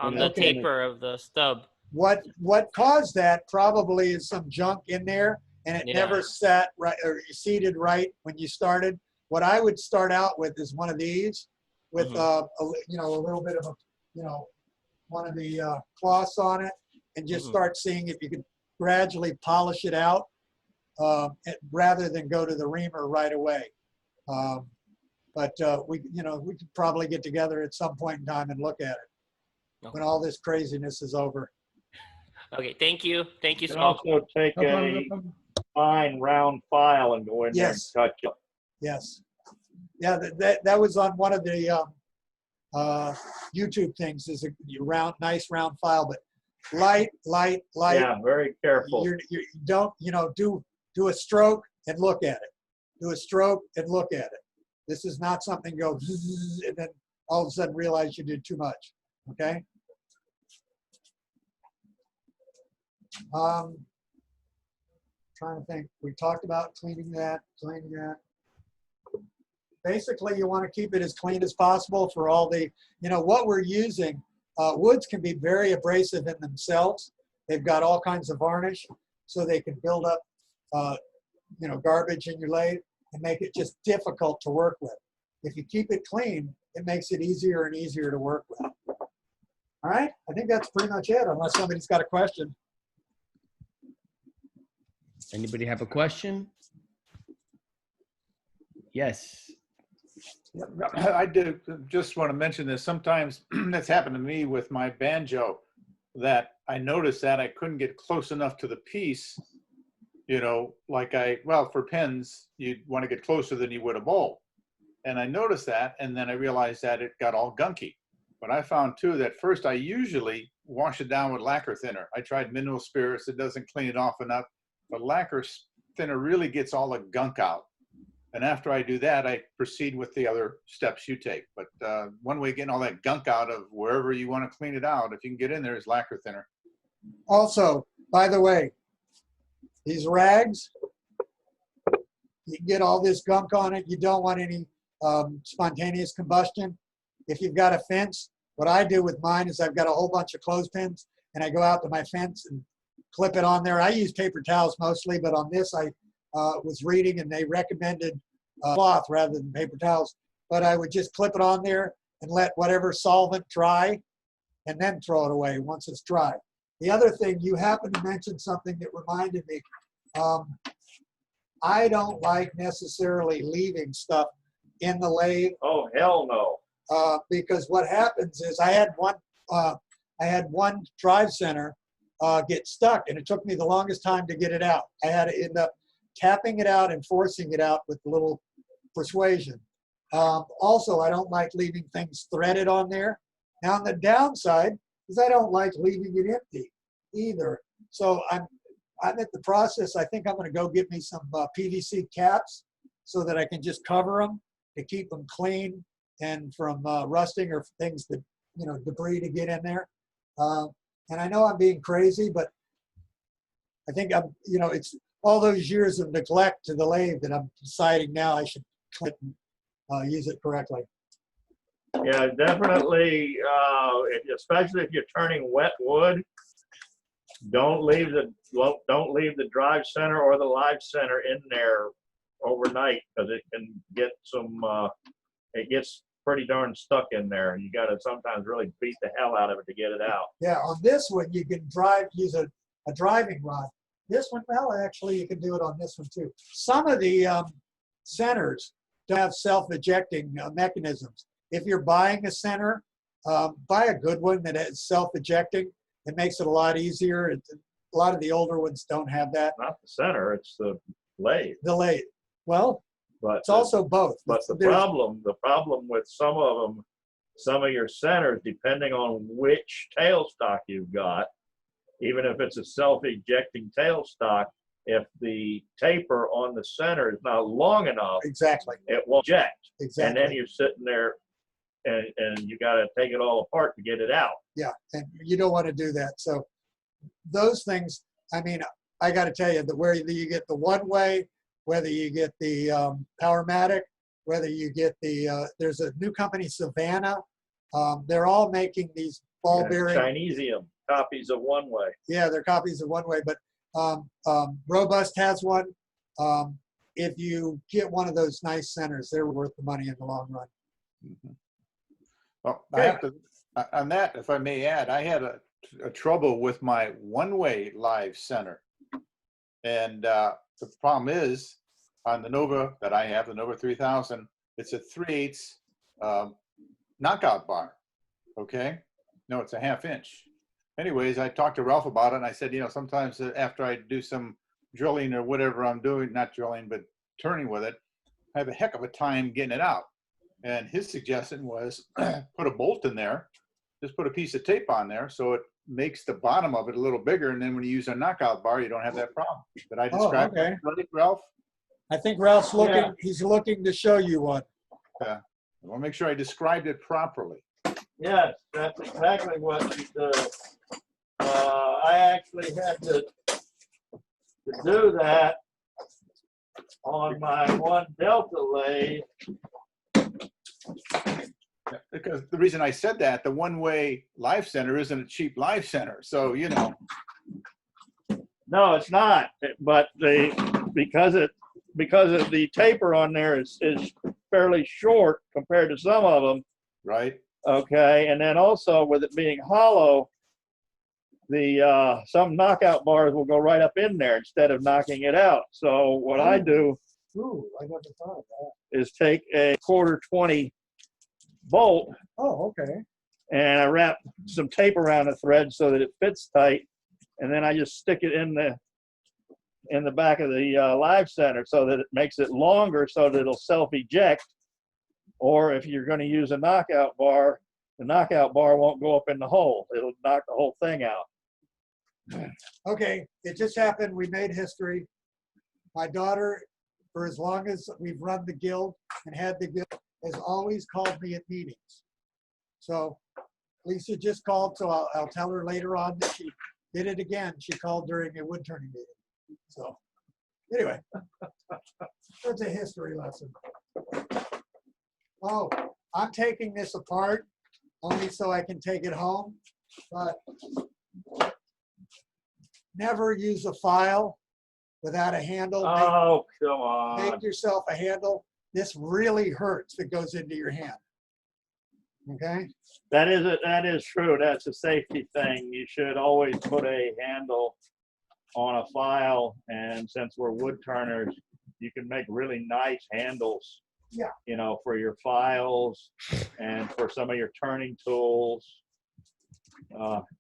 Okay.
taper of the stub.
What caused that probably is some junk in there, and it never sat right or seated right when you started. What I would start out with is one of these with a little bit of one of the cloths on it, and just start seeing if you could gradually polish it out rather than go to the reamer right away. But we could probably get together at some point in time and look at it when all this craziness is over.
Okay, thank you. Thank you
You
so
can
much.
also take a fine round file and go in there and touch it.
Yes. Yeah, that was on one of the YouTube things, is a nice round file, but light.
Yeah, very careful.
You don't, do a stroke and look at it. Do a stroke and look at it. This is not something go zzz, and then all of a sudden realize you did too much. Okay. Trying to think. We talked about cleaning that. Basically, you want to keep it as clean as possible for all the, what we're using. Woods can be very abrasive in themselves. They've got all kinds of varnish, so they can build up, garbage in your lathe and make it just difficult to work with. If you keep it clean, it makes it easier and easier to work with. All right, I think that's pretty much it, unless somebody's got a question.
Anybody have a question? Yes.
I do just want to mention this. Sometimes that's happened to me with my banjo, that I noticed that I couldn't get close enough to the piece. For pins, you'd want to get closer than you would a bowl. And I noticed that, and then I realized that it got all gunky. But I found too that first I usually wash it down with lacquer thinner. I tried mineral spirits, it doesn't clean it off enough, but lacquer thinner really gets all the gunk out. And after I do that, I proceed with the other steps you take. But one way of getting all that gunk out of wherever you want to clean it out, if you can get in there, is lacquer thinner.
Also, by the way, these rags, you can get all this gunk on it. You don't want any spontaneous combustion. If you've got a fence, what I do with mine is I've got a whole bunch of clothespins, and I go out to my fence and clip it on there. I use paper towels mostly, but on this I was reading and they recommended cloth rather than paper towels. But I would just clip it on there and let whatever solvent dry, and then throw it away once it's dry. The other thing, you happened to mention something that reminded me. I don't like necessarily leaving stuff in the lathe.
Oh, hell no.
Because what happens is I had one drive center get stuck, and it took me the longest time to get it out. I had to end up tapping it out and forcing it out with a little persuasion. Also, I don't like leaving things threaded on there. Now, on the downside is I don't like leaving it empty either. So I'm at the process. I think I'm going to go get me some PVC caps so that I can just cover them to keep them clean and from rusting or things that, debris to get in there. And I know I'm being crazy, but I think it's all those years of neglect to the lathe that I'm deciding now I should clean it and use it correctly.
Yeah, definitely, especially if you're turning wet wood, don't leave the drive center or the live center in there overnight, because it can get it gets pretty darn stuck in there. You got to sometimes really beat the hell out of it to get it out.
Yeah, on this one you can use a driving rod. This one, well, actually you can do it on this one too. Some of the centers don't have self-ejecting mechanisms. If you're buying a center, buy a good one that is self-ejecting. It makes it a lot easier. A lot of the older ones don't have that.
Not the center, it's the lathe.
The lathe. Well,
but
it's also both.
But the problem with some of them, some of your centers, depending on which tailstock you've got, even if it's a self-ejecting tailstock, if the taper on the center is not long enough,
exactly,
it won't eject.
Exactly.
And then you're sitting there and you got to take it all apart to get it out.
Yeah, and you don't want to do that. So those things, I mean, I got to tell you that whether you get the one-way, whether you get the Powermatic, whether you get the, there's a new company, Savannah, they're all making these ball bearing.
Chinesium copies of one-way.
Yeah, they're copies of one-way, but Robust has one. If you get one of those nice centers, they're worth the money in the long run.
Mm-hmm. Well, I have to, on that, if I may add, I had a trouble with my one-way live center. And the problem is, on the Nova that I have, the Nova 3000, it's a 3/8 knockout bar, okay? No, it's a 1/2 inch. Anyways, I talked to Ralph about it, and I said, you know, sometimes after I do some drilling or whatever I'm doing, not drilling, but turning with it, I have a heck of a time getting it out. And his suggestion was put a bolt in there, just put a piece of tape on there so it makes the bottom of it a little bigger. And then when you use a knockout bar, you don't have that problem. Did I describe that right, Ralph?
I think Ralph's looking, he's looking to show you one.
Yeah. I want to make sure I described it properly.
Yes, that's exactly what you do. I actually had to do that on my one Delta lathe.
Because the reason I said that, the one-way live center isn't a cheap live center. So, you know.
No, it's not. But because of the taper on there is fairly short compared to some of them.
Right.
Okay, and then also with it being hollow, some knockout bars will go right up in there instead of knocking it out. So what I do
I never thought of that.
is take a 1/4-20 bolt.
Oh, okay.
And I wrap some tape around the thread so that it fits tight, and then I just stick it in the back of the live center so that it makes it longer so that it'll self-eject. Or if you're going to use a knockout bar, the knockout bar won't go up in the hole. It'll knock the whole thing out.
Okay, it just happened. We made history. My daughter, for as long as we've run the guild and had the guild, has always called me at meetings. So Lisa just called, so I'll tell her later on that she did it again. She called during a wood turning meeting. So anyway, that's a history lesson. Oh, I'm taking this apart only so I can take it home, but never use a file without a handle.
Oh, come on.
Make yourself a handle. This really hurts if it goes into your hand. Okay?
That is true. That's a safety thing. You should always put a handle on a file, and since we're wood turners, you can make really nice handles.
Yeah.
You know, for your files and for some of your turning tools.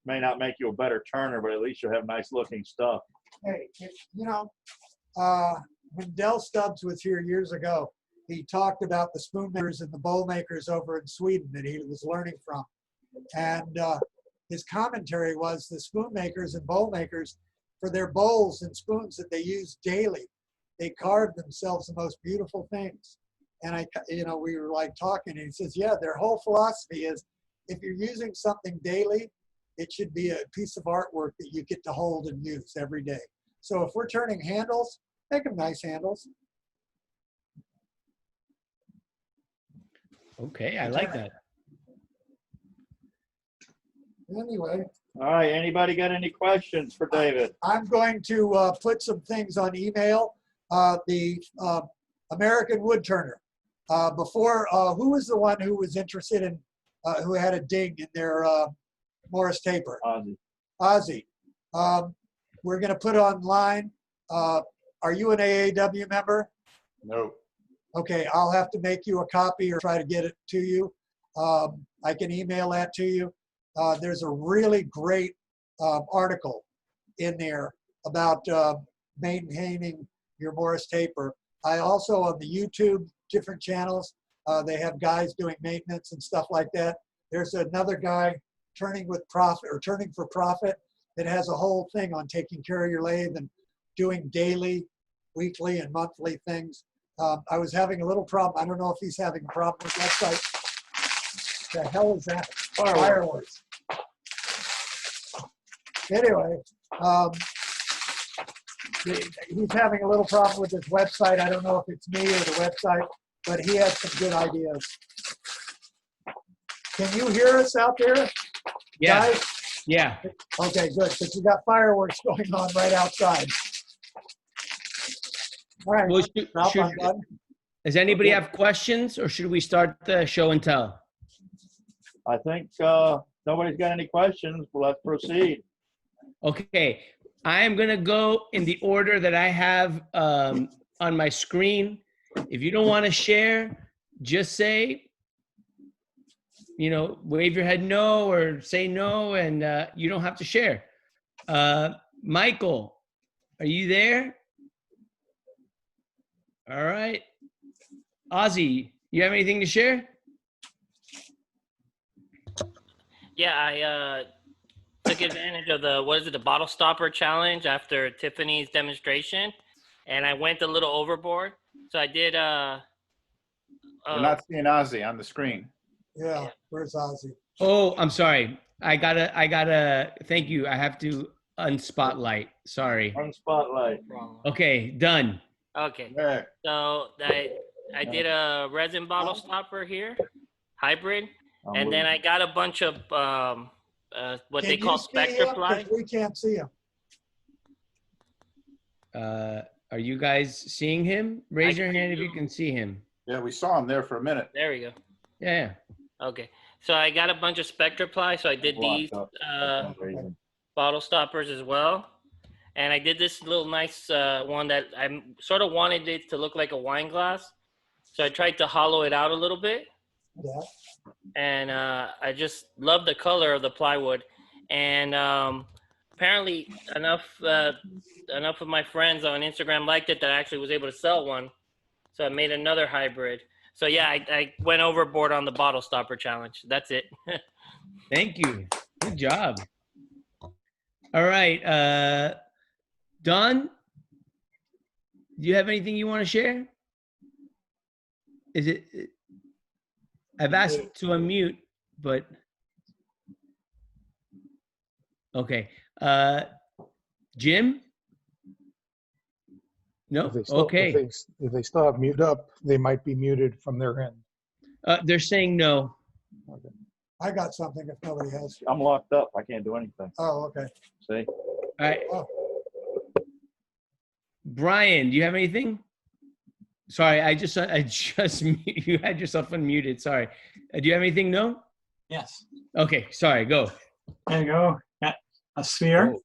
May not make you a better turner, but at least you'll have nice looking stuff.
Hey, you know, when Del Stubbs was here years ago, he talked about the spoon makers and the bowl makers over in Sweden that he was learning from. And his commentary was the spoon makers and bowl makers, for their bowls and spoons that they use daily, they carved themselves the most beautiful things. And we were like talking, and he says, yeah, their whole philosophy is if you're using something daily, it should be a piece of artwork that you get to hold and use every day. So if we're turning handles, make them nice handles.
Okay, I like that.
Anyway,
All right, anybody got any questions for David?
I'm going to put some things on email. The American Woodturner. Before, who was the one who was interested in, who had a ding in their Morris taper?
Ozzy.
Ozzy. We're going to put online. Are you an AAW member?
No.
Okay, I'll have to make you a copy or try to get it to you. I can email that to you. There's a really great article in there about maintaining your Morris taper. I also, on the YouTube, different channels, they have guys doing maintenance and stuff like that. There's another guy, Turning for Profit, that has a whole thing on taking care of your lathe and doing daily, weekly, and monthly things. I was having a little problem. I don't know if he's having a problem with that site. The hell is that? Fireworks. Anyway, he's having a little problem with his website. I don't know if it's me or the website, but he has some good ideas. Can you hear us out there?
Yeah.
Guys?
Yeah.
Okay, good, because we got fireworks going on right outside. All right,
Well,
Ralph, I'm done.
Does anybody have questions, or should we start the show and tell?
I think nobody's got any questions. Well, let's proceed.
Okay, I am gonna go in the order that I have on my screen. If you don't want to share, just say, wave your head no or say no, and you don't have to share. Michael, are you there? All right. Ozzy, you have anything to share?
Yeah, I took advantage of the bottle stopper challenge after Tiffany's demonstration, and I went a little overboard. So I did.
We're not seeing Ozzy on the screen.
Yeah, where's Ozzy?
Oh, I'm sorry. I gotta. Thank you. I have to unspotlight. Sorry.
Unspotlight.
Okay, done.
Okay.
Yeah.
So I did a resin bottle stopper here, hybrid, and then I got a bunch of what they call spectra ply.
We can't see him.
Are you guys seeing him? Raise your hand if you can see him.
Yeah, we saw him there for a minute.
There we go.
Yeah.
Okay. So I got a bunch of spectra ply. So I did these bottle stoppers as well. And I did this little nice one that I sort of wanted it to look like a wine glass. So I tried to hollow it out a little bit.
Yeah.
And I just love the color of the plywood. And apparently enough of my friends on Instagram liked it that I actually was able to sell one. So I made another hybrid. So yeah, I went overboard on the bottle stopper challenge. That's it.
Thank you. Good job. All right. Don, do you have anything you want to share? I've asked to unmute, but okay. Jim? No? Okay.
If they still have mute up, they might be muted from their end.
They're saying no.
Okay.
I got something if nobody has.
I'm locked up. I can't do anything.
Oh, okay.
See?
All right.
Oh.
Brian, do you have anything? Sorry, I just you had yourself unmuted. Sorry. Do you have anything? No?
Yes.
Okay, sorry, go.
There you go. Got a sphere.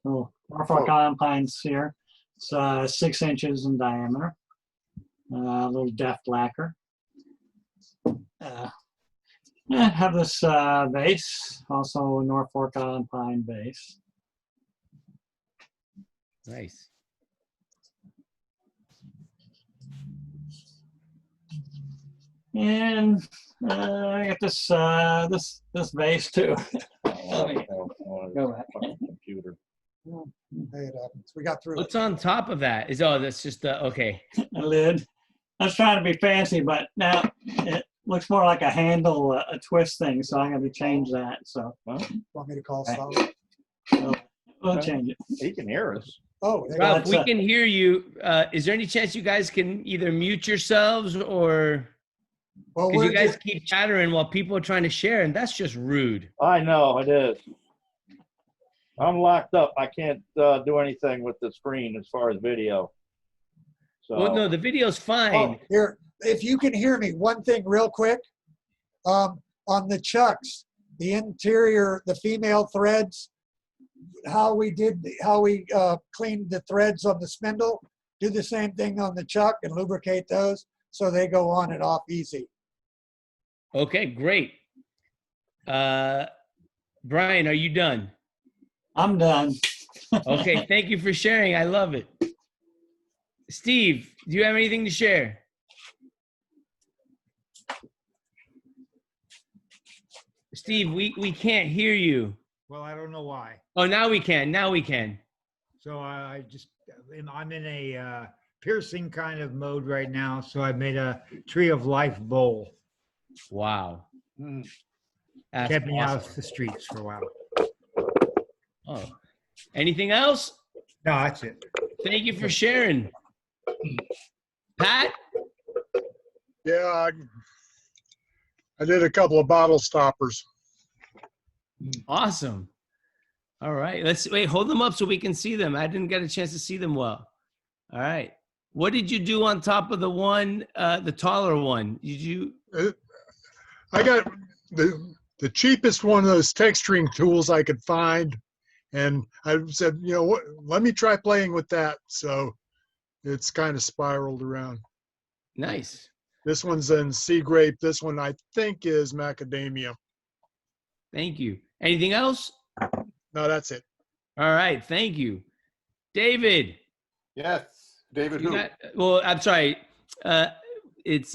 Oh, Norfolk Island pine sphere. It's 6 inches in diameter. A little deft lacquer. And have this base, also Norfolk Island pine base.
Nice.
And I got this base too. Go back.
Computer.
Hey, it happens. We got through.
What's on top of that? That's just okay.
A lid. I was trying to be fancy, but now it looks more like a handle, a twist thing. So I'm gonna change that. So.
Want me to call Solid?
We'll change it.
He can hear us.
Oh,
Ralph, we can hear you. Is there any chance you guys can either mute yourselves or?
Well,
Because
we're
you guys
just,
keep chattering while people are trying to share, and that's just rude.
I know, it is. I'm locked up. I can't do anything with the screen as far as video. So,
Well, no, the video's fine.
oh, here, if you can hear me, one thing real quick. On the chucks, the interior, the female threads, how we cleaned the threads on the spindle, do the same thing on the chuck and lubricate those so they go on and off easy.
Okay, great. Brian, are you done?
I'm done.
Okay, thank you for sharing. I love it. Steve, do you have anything to share? Steve, we can't hear you.
Well, I don't know why.
Oh, now we can. Now we can.
So I'm in a piercing kind of mode right now. So I made a Tree of Life bowl.
Wow. That's
Kept me
awesome.
off the streets for a while.
Oh, anything else?
No, that's it.
Thank you for sharing. Pat?
Yeah, I did a couple of bottle stoppers.
Awesome. All right. Let's wait, hold them up so we can see them. I didn't get a chance to see them well. All right. What did you do on top of the one, the taller one? Did you?
I got the cheapest one of those texturing tools I could find. And I said, you know what, let me try playing with that. So it's kind of spiraled around.
Nice.
This one's in sea grape. This one I think is macadamia.
Thank you. Anything else?
No, that's it.
All right. Thank you. David.
Yes, David
You
who?
well, I'm sorry. It's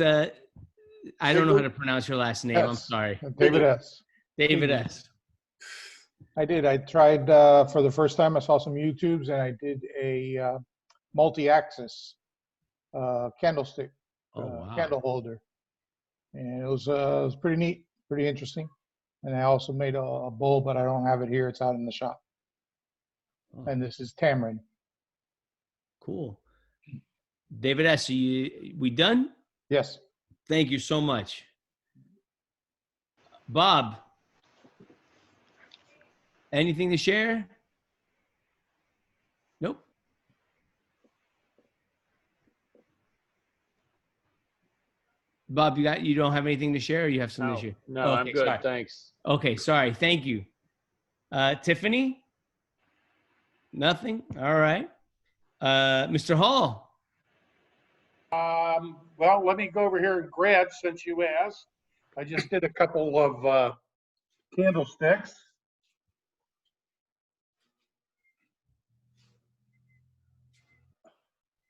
I don't know how to pronounce your last name. I'm
S.
sorry.
David S.
David S.
I did. I tried for the first time. I saw some YouTubes and I did a multi-axis candlestick candle holder, and it was pretty neat, pretty interesting. And I also made a bowl, but I don't have it here. It's out in the shop.
Oh.
And this is tamarind.
Cool. David S., we done?
Yes.
Thank you so much. Bob, anything to share? Nope. Bob, you don't have anything to share, or you have something to share?
No,
Okay,
I'm good.
sorry.
Thanks.
Okay, sorry. Thank you. Tiffany? Nothing? All right. Mr. Hall?
Well, let me go over here and grab since you asked. I just did a couple of candlesticks.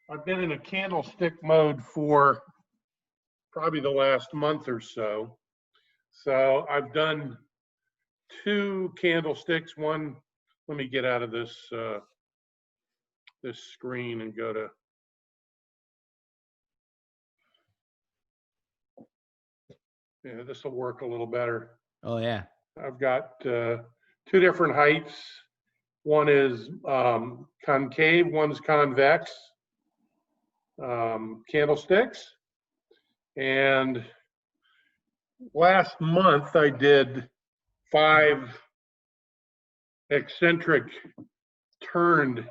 I've been in a candlestick mode for probably the last month or so. So I've done 2 candlesticks. One, let me get out of this this screen and go to. Yeah, this will work a little better.
Oh, yeah.
I've got 2 different heights. One is concave, one's convex candlesticks. And last month I did 5 eccentric turned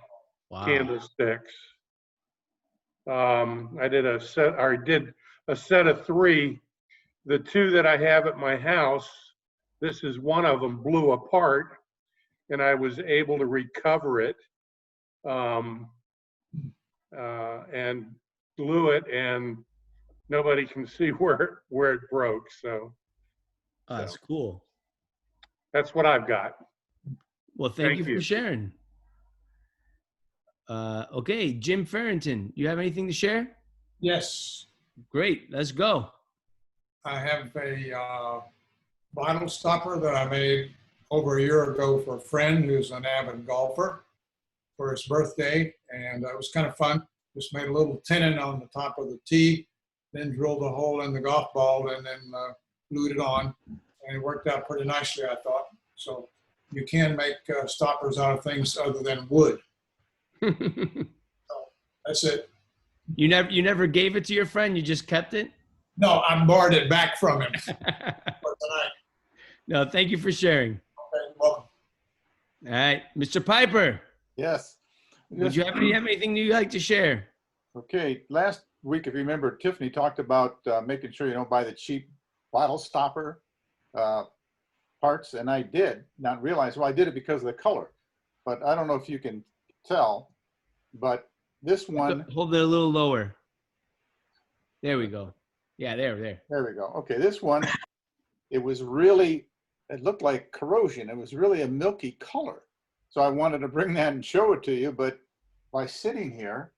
candlesticks. I did a set of 3. The 2 that I have at my house, this is one of them, blew apart, and I was able to recover it and glue it, and nobody can see where it broke. So
that's cool.
That's what I've got.
Well, thank you for sharing. Okay, Jim Farrington, you have anything to share?
Yes,
Great, let's go.
I have a bottle stopper that I made over a year ago for a friend who's an avid golfer for his birthday, and it was kind of fun. Just made a little tenon on the top of the tee, then drilled a hole in the golf ball, and then glued it on, and it worked out pretty nicely, I thought. So you can make stoppers out of things other than wood. So that's it.
You never gave it to your friend, you just kept it?
No, I borrowed it back from him for tonight.
No, thank you for sharing.
Okay, welcome.
All right, Mr. Piper,
Yes.
would you have anything you'd like to share?
Okay, last week, if you remember, Tiffany talked about making sure you don't buy the cheap bottle stopper parts, and I did not realize, well, I did it because of the color, but I don't know if you can tell, but this one.
Hold it a little lower. There we go. Yeah, there.
There we go. Okay, this one, it was really, it looked like corrosion. It was really a milky color. So I wanted to bring that and show it to you, but by sitting here,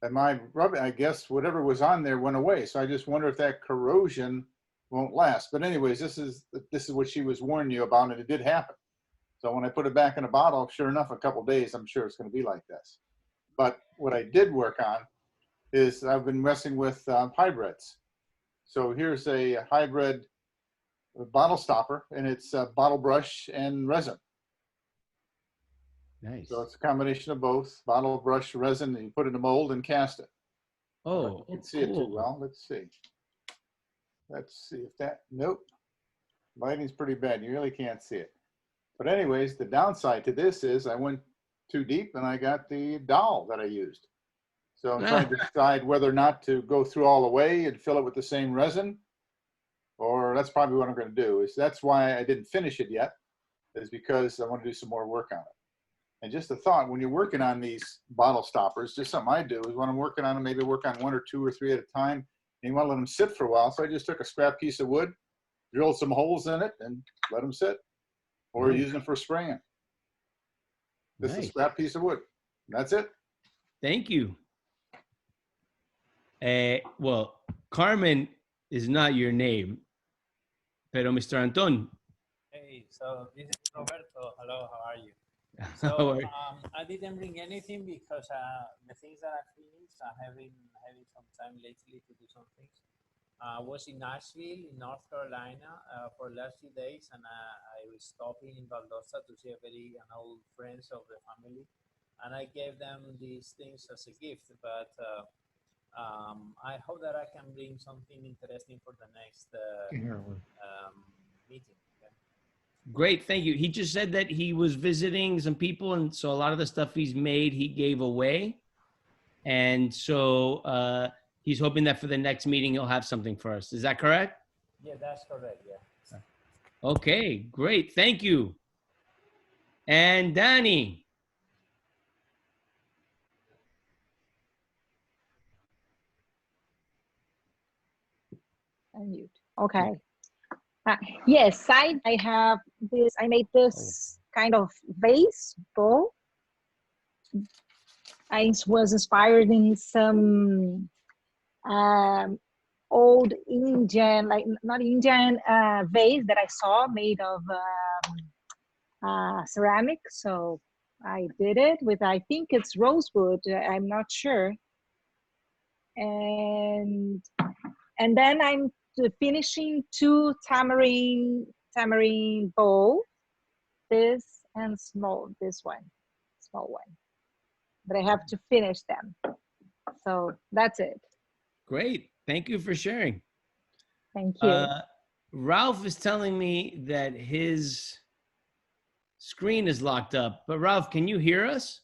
and my rubber, I guess whatever was on there went away. So I just wonder if that corrosion won't last. But anyways, this is what she was warning you about, and it did happen. So when I put it back in a bottle, sure enough, a couple days, I'm sure it's going to be like this. But what I did work on is I've been messing with hybrids. So here's a hybrid bottle stopper, and it's bottle brush and resin.
Nice.
So it's a combination of both, bottle brush, resin, and you put it in a mold and cast it.
Oh,
you can see it too well. Let's see. Let's see if that, nope. Lighting's pretty bad. You really can't see it. But anyways, the downside to this is I went too deep and I got the dowel that I used. So I'm trying to decide whether or not to go through all the way and fill it with the same resin, or that's probably what I'm going to do. That's why I didn't finish it yet, is because I want to do some more work on it. And just a thought, when you're working on these bottle stoppers, just something I do is when I'm working on them, maybe work on 1 or 2 or 3 at a time, and you want to let them sit for a while. So I just took a scrap piece of wood, drilled some holes in it, and let them sit, or
Nice.
use them for spraying. This is a
Nice.
scrap piece of wood. That's it.
Thank you. Well, Carmen is not your name, pero Mr. Anton.
Hey, so this is Roberto. Hello, how are you?
How
So
are you?
I didn't bring anything because the things that I finished, I have been having some time lately to do some things. I was in Nashville, in North Carolina, for the last few days, and I was stopping in Valdosta to see an old friends of the family, and I gave them these things as a gift. But I hope that I can bring something interesting for the next meeting. Okay?
Great, thank you. He just said that he was visiting some people, and so a lot of the stuff he's made, he gave away. And so he's hoping that for the next meeting, he'll have something for us. Is that correct?
Yeah, that's correct. Yeah.
Okay, great. Thank you. And Danny.
Unmute. Okay. Yes, I have this. I made this kind of vase bowl. I was inspired in some old Indian, like not Indian vase that I saw made of ceramic. So I did it with, I think it's rosewood. I'm not sure. And then I'm finishing 2 tamarind bowl, this and small one. But I have to finish them. So that's it.
Great. Thank you for sharing.
Thank you.
Ralph is telling me that his screen is locked up. But Ralph, can you hear us?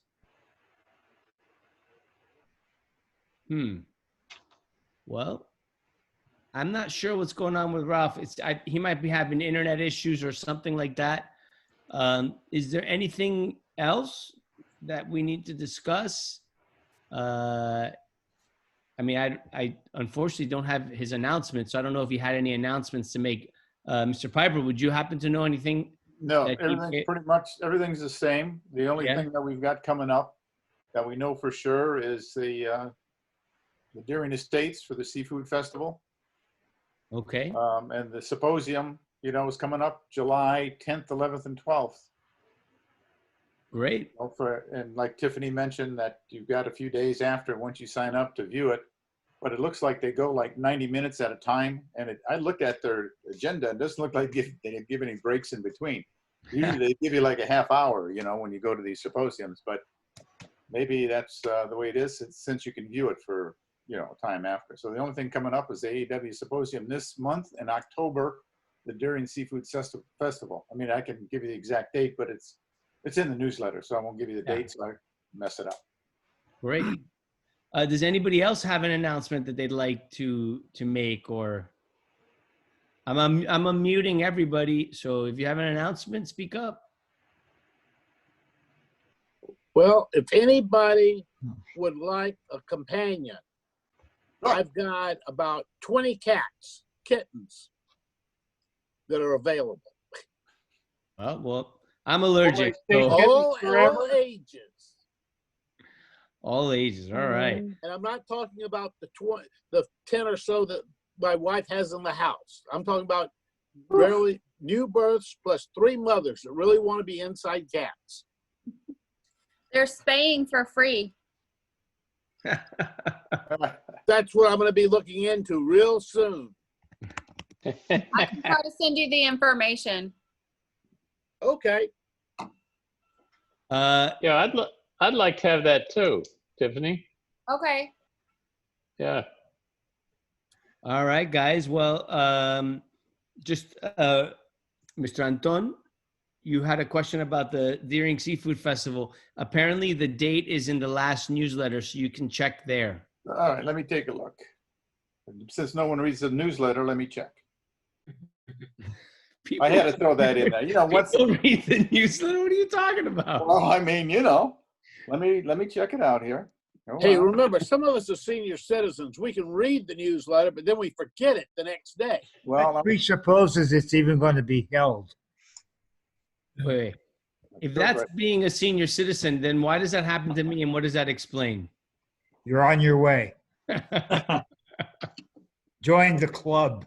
Well, I'm not sure what's going on with Ralph. He might be having internet issues or something like that. Is there anything else that we need to discuss? I mean, I unfortunately don't have his announcement, so I don't know if he had any announcements to make. Mr. Piper, would you happen to know anything?
No, everything's pretty much, everything's the same. The only thing that we've got coming up that we know for sure is the Deering Estates for the Seafood Festival.
Okay.
And the symposium, you know, is coming up July 10th, 11th, and 12th.
Great.
And like Tiffany mentioned, that you've got a few days after once you sign up to view it, but it looks like they go like 90 minutes at a time. And I looked at their agenda, and it doesn't look like they give any breaks in between. Usually they give you like a half hour, you know, when you go to these symposiums, but maybe that's the way it is since you can view it for time after. So the only thing coming up is the AEW Symposium this month. In October, the Daring Seafood Festival. I mean, I can give you the exact date, but it's in the newsletter, so I won't give you the date, so I mess it up.
Great. Does anybody else have an announcement that they'd like to make, or I'm unmuting everybody, so if you have an announcement, speak up.
Well, if anybody would like a companion, I've got about 20 kittens that are available.
Well, I'm allergic. So
All ages.
All ages. All right.
And I'm not talking about the 10 or so that my wife has in the house. I'm talking about really new births plus 3 mothers that really want to be inside cats.
They're spaying for free.
That's what I'm going to be looking into real soon.
I can try to send you the information.
Okay.
Yeah, I'd like to have that too, Tiffany.
Okay.
Yeah.
All right, guys. Well, just Mr. Anton, you had a question about the Deering Seafood Festival. Apparently, the date is in the last newsletter, so you can check there.
All right, let me take a look. Since no one reads the newsletter, let me check. I had to throw that in there. What's
read the newsletter? What are you talking about?
Well, I mean, let me check it out here.
Hey, remember, some of us are senior citizens. We can read the newsletter, but then we forget it the next day.
Well,
that presupposes it's even going to be held.
Wait. If that's being a senior citizen, then why does that happen to me, and what does that explain?
You're on your way. Join the club.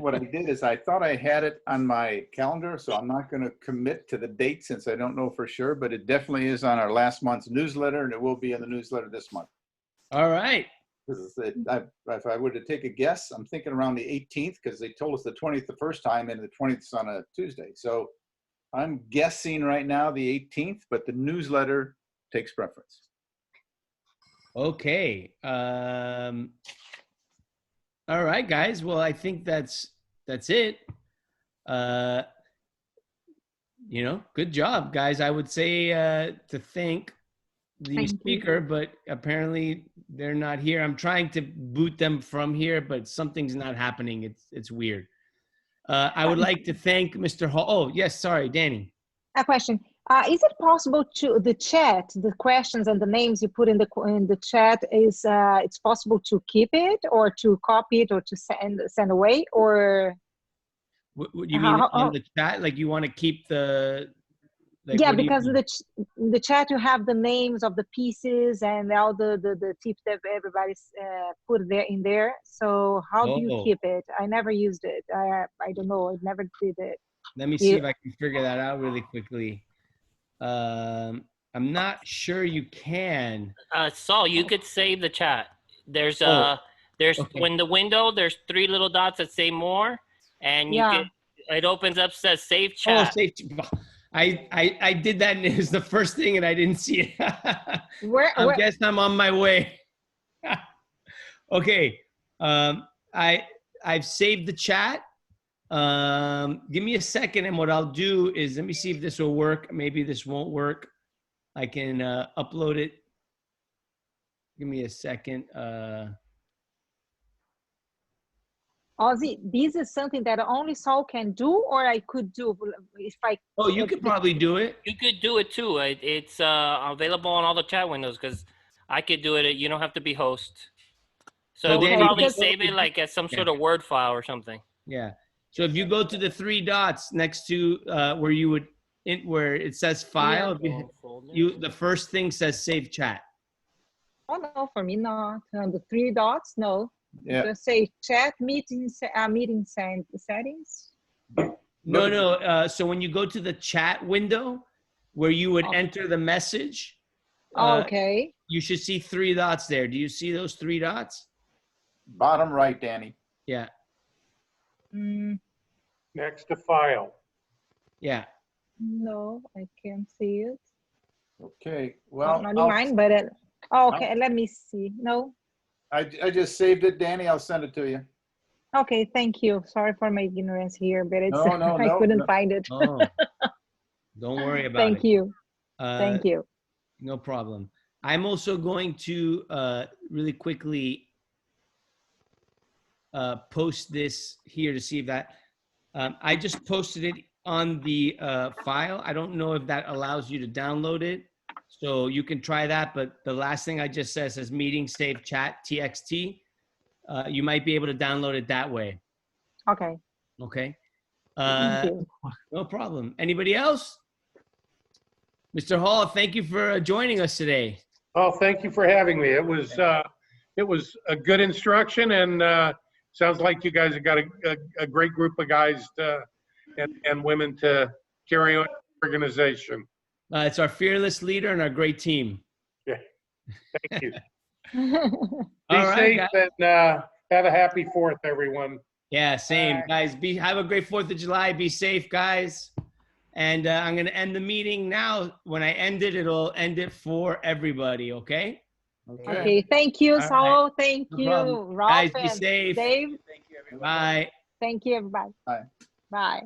What I did is I thought I had it on my calendar, so I'm not going to commit to the date since I don't know for sure, but it definitely is on our last month's newsletter, and it will be in the newsletter this month.
All right.
If I were to take a guess, I'm thinking around the 18th because they told us the 20th the first time, and the 20th is on a Tuesday. So I'm guessing right now the 18th, but the newsletter takes preference.
Okay. All right, guys. Well, I think that's it. Good job, guys. I would say to thank the speaker, but apparently they're not here. I'm trying to boot them from here, but something's not happening. It's weird. I would like to thank Mr. Hall. Oh, yes. Sorry, Danny.
A question. Is it possible to the chat, the questions and the names you put in the chat, is it's possible to keep it or to copy it or to send away, or?
What you mean in the chat? Like you want to keep the?
Yeah, because in the chat you have the names of the pieces and all the tips that everybody's put in there. So how do you keep it? I never used it. I don't know. I never did it.
Let me see if I can figure that out really quickly. I'm not sure you can.
Saul, you could save the chat. There's when the window, there's 3 little dots that say more, and it opens up, says save chat.
Oh, save. I did that, and it was the first thing, and I didn't see it. I guess I'm on my way. Okay. I've saved the chat. Give me a second, and what I'll do is let me see if this will work. Maybe this won't work. I can upload it. Give me a second.
Ozzy, this is something that only Saul can do, or I could do if I.
Oh, you could probably do it.
You could do it too. It's available on all the chat windows because I could do it. You don't have to be host. So we'll probably save it like as some sort of Word file or something.
Yeah. So if you go to the 3 dots next to where it says file, the first thing says save chat.
Oh no, for me not. The 3 dots, no.
Yeah.
Just say chat meetings, settings.
No. So when you go to the chat window, where you would enter the message,
okay,
you should see 3 dots there. Do you see those 3 dots?
Bottom right, Danny.
Yeah.
Next to file.
Yeah.
No, I can't see it.
Okay. Well,
not in mine, but okay. Let me see. No.
I just saved it, Danny. I'll send it to you.
Okay, thank you. Sorry for my ignorance here, but it's
No,
I couldn't find it.
Oh, don't worry about
Thank
it.
you.
Uh,
Thank you.
No problem. I'm also going to really quickly post this here to see if that, I just posted it on the file. I don't know if that allows you to download it. So you can try that, but the last thing I just says meeting save chat TXT. You might be able to download it that way.
Okay.
Okay.
Thank you.
No problem. Anybody else? Mr. Hall, thank you for joining us today.
Oh, thank you for having me. It was a good instruction, and sounds like you guys have got a great group of guys and women to carry on the organization.
It's our fearless leader and our great team.
Yeah. Thank you.
All
Be
right,
safe
guys.
and have a happy 4th, everyone.
Yeah, same, guys. Have a great 4th of July. Be safe, guys. And I'm going to end the meeting now. When I end it, it'll end it for everybody, okay?
Okay, thank you,
All right.
Saul. Thank
No
you,
problem.
Ralph
Guys, be
and
safe.
Dave.
Bye.
Thank you, everybody.
Bye.
Bye.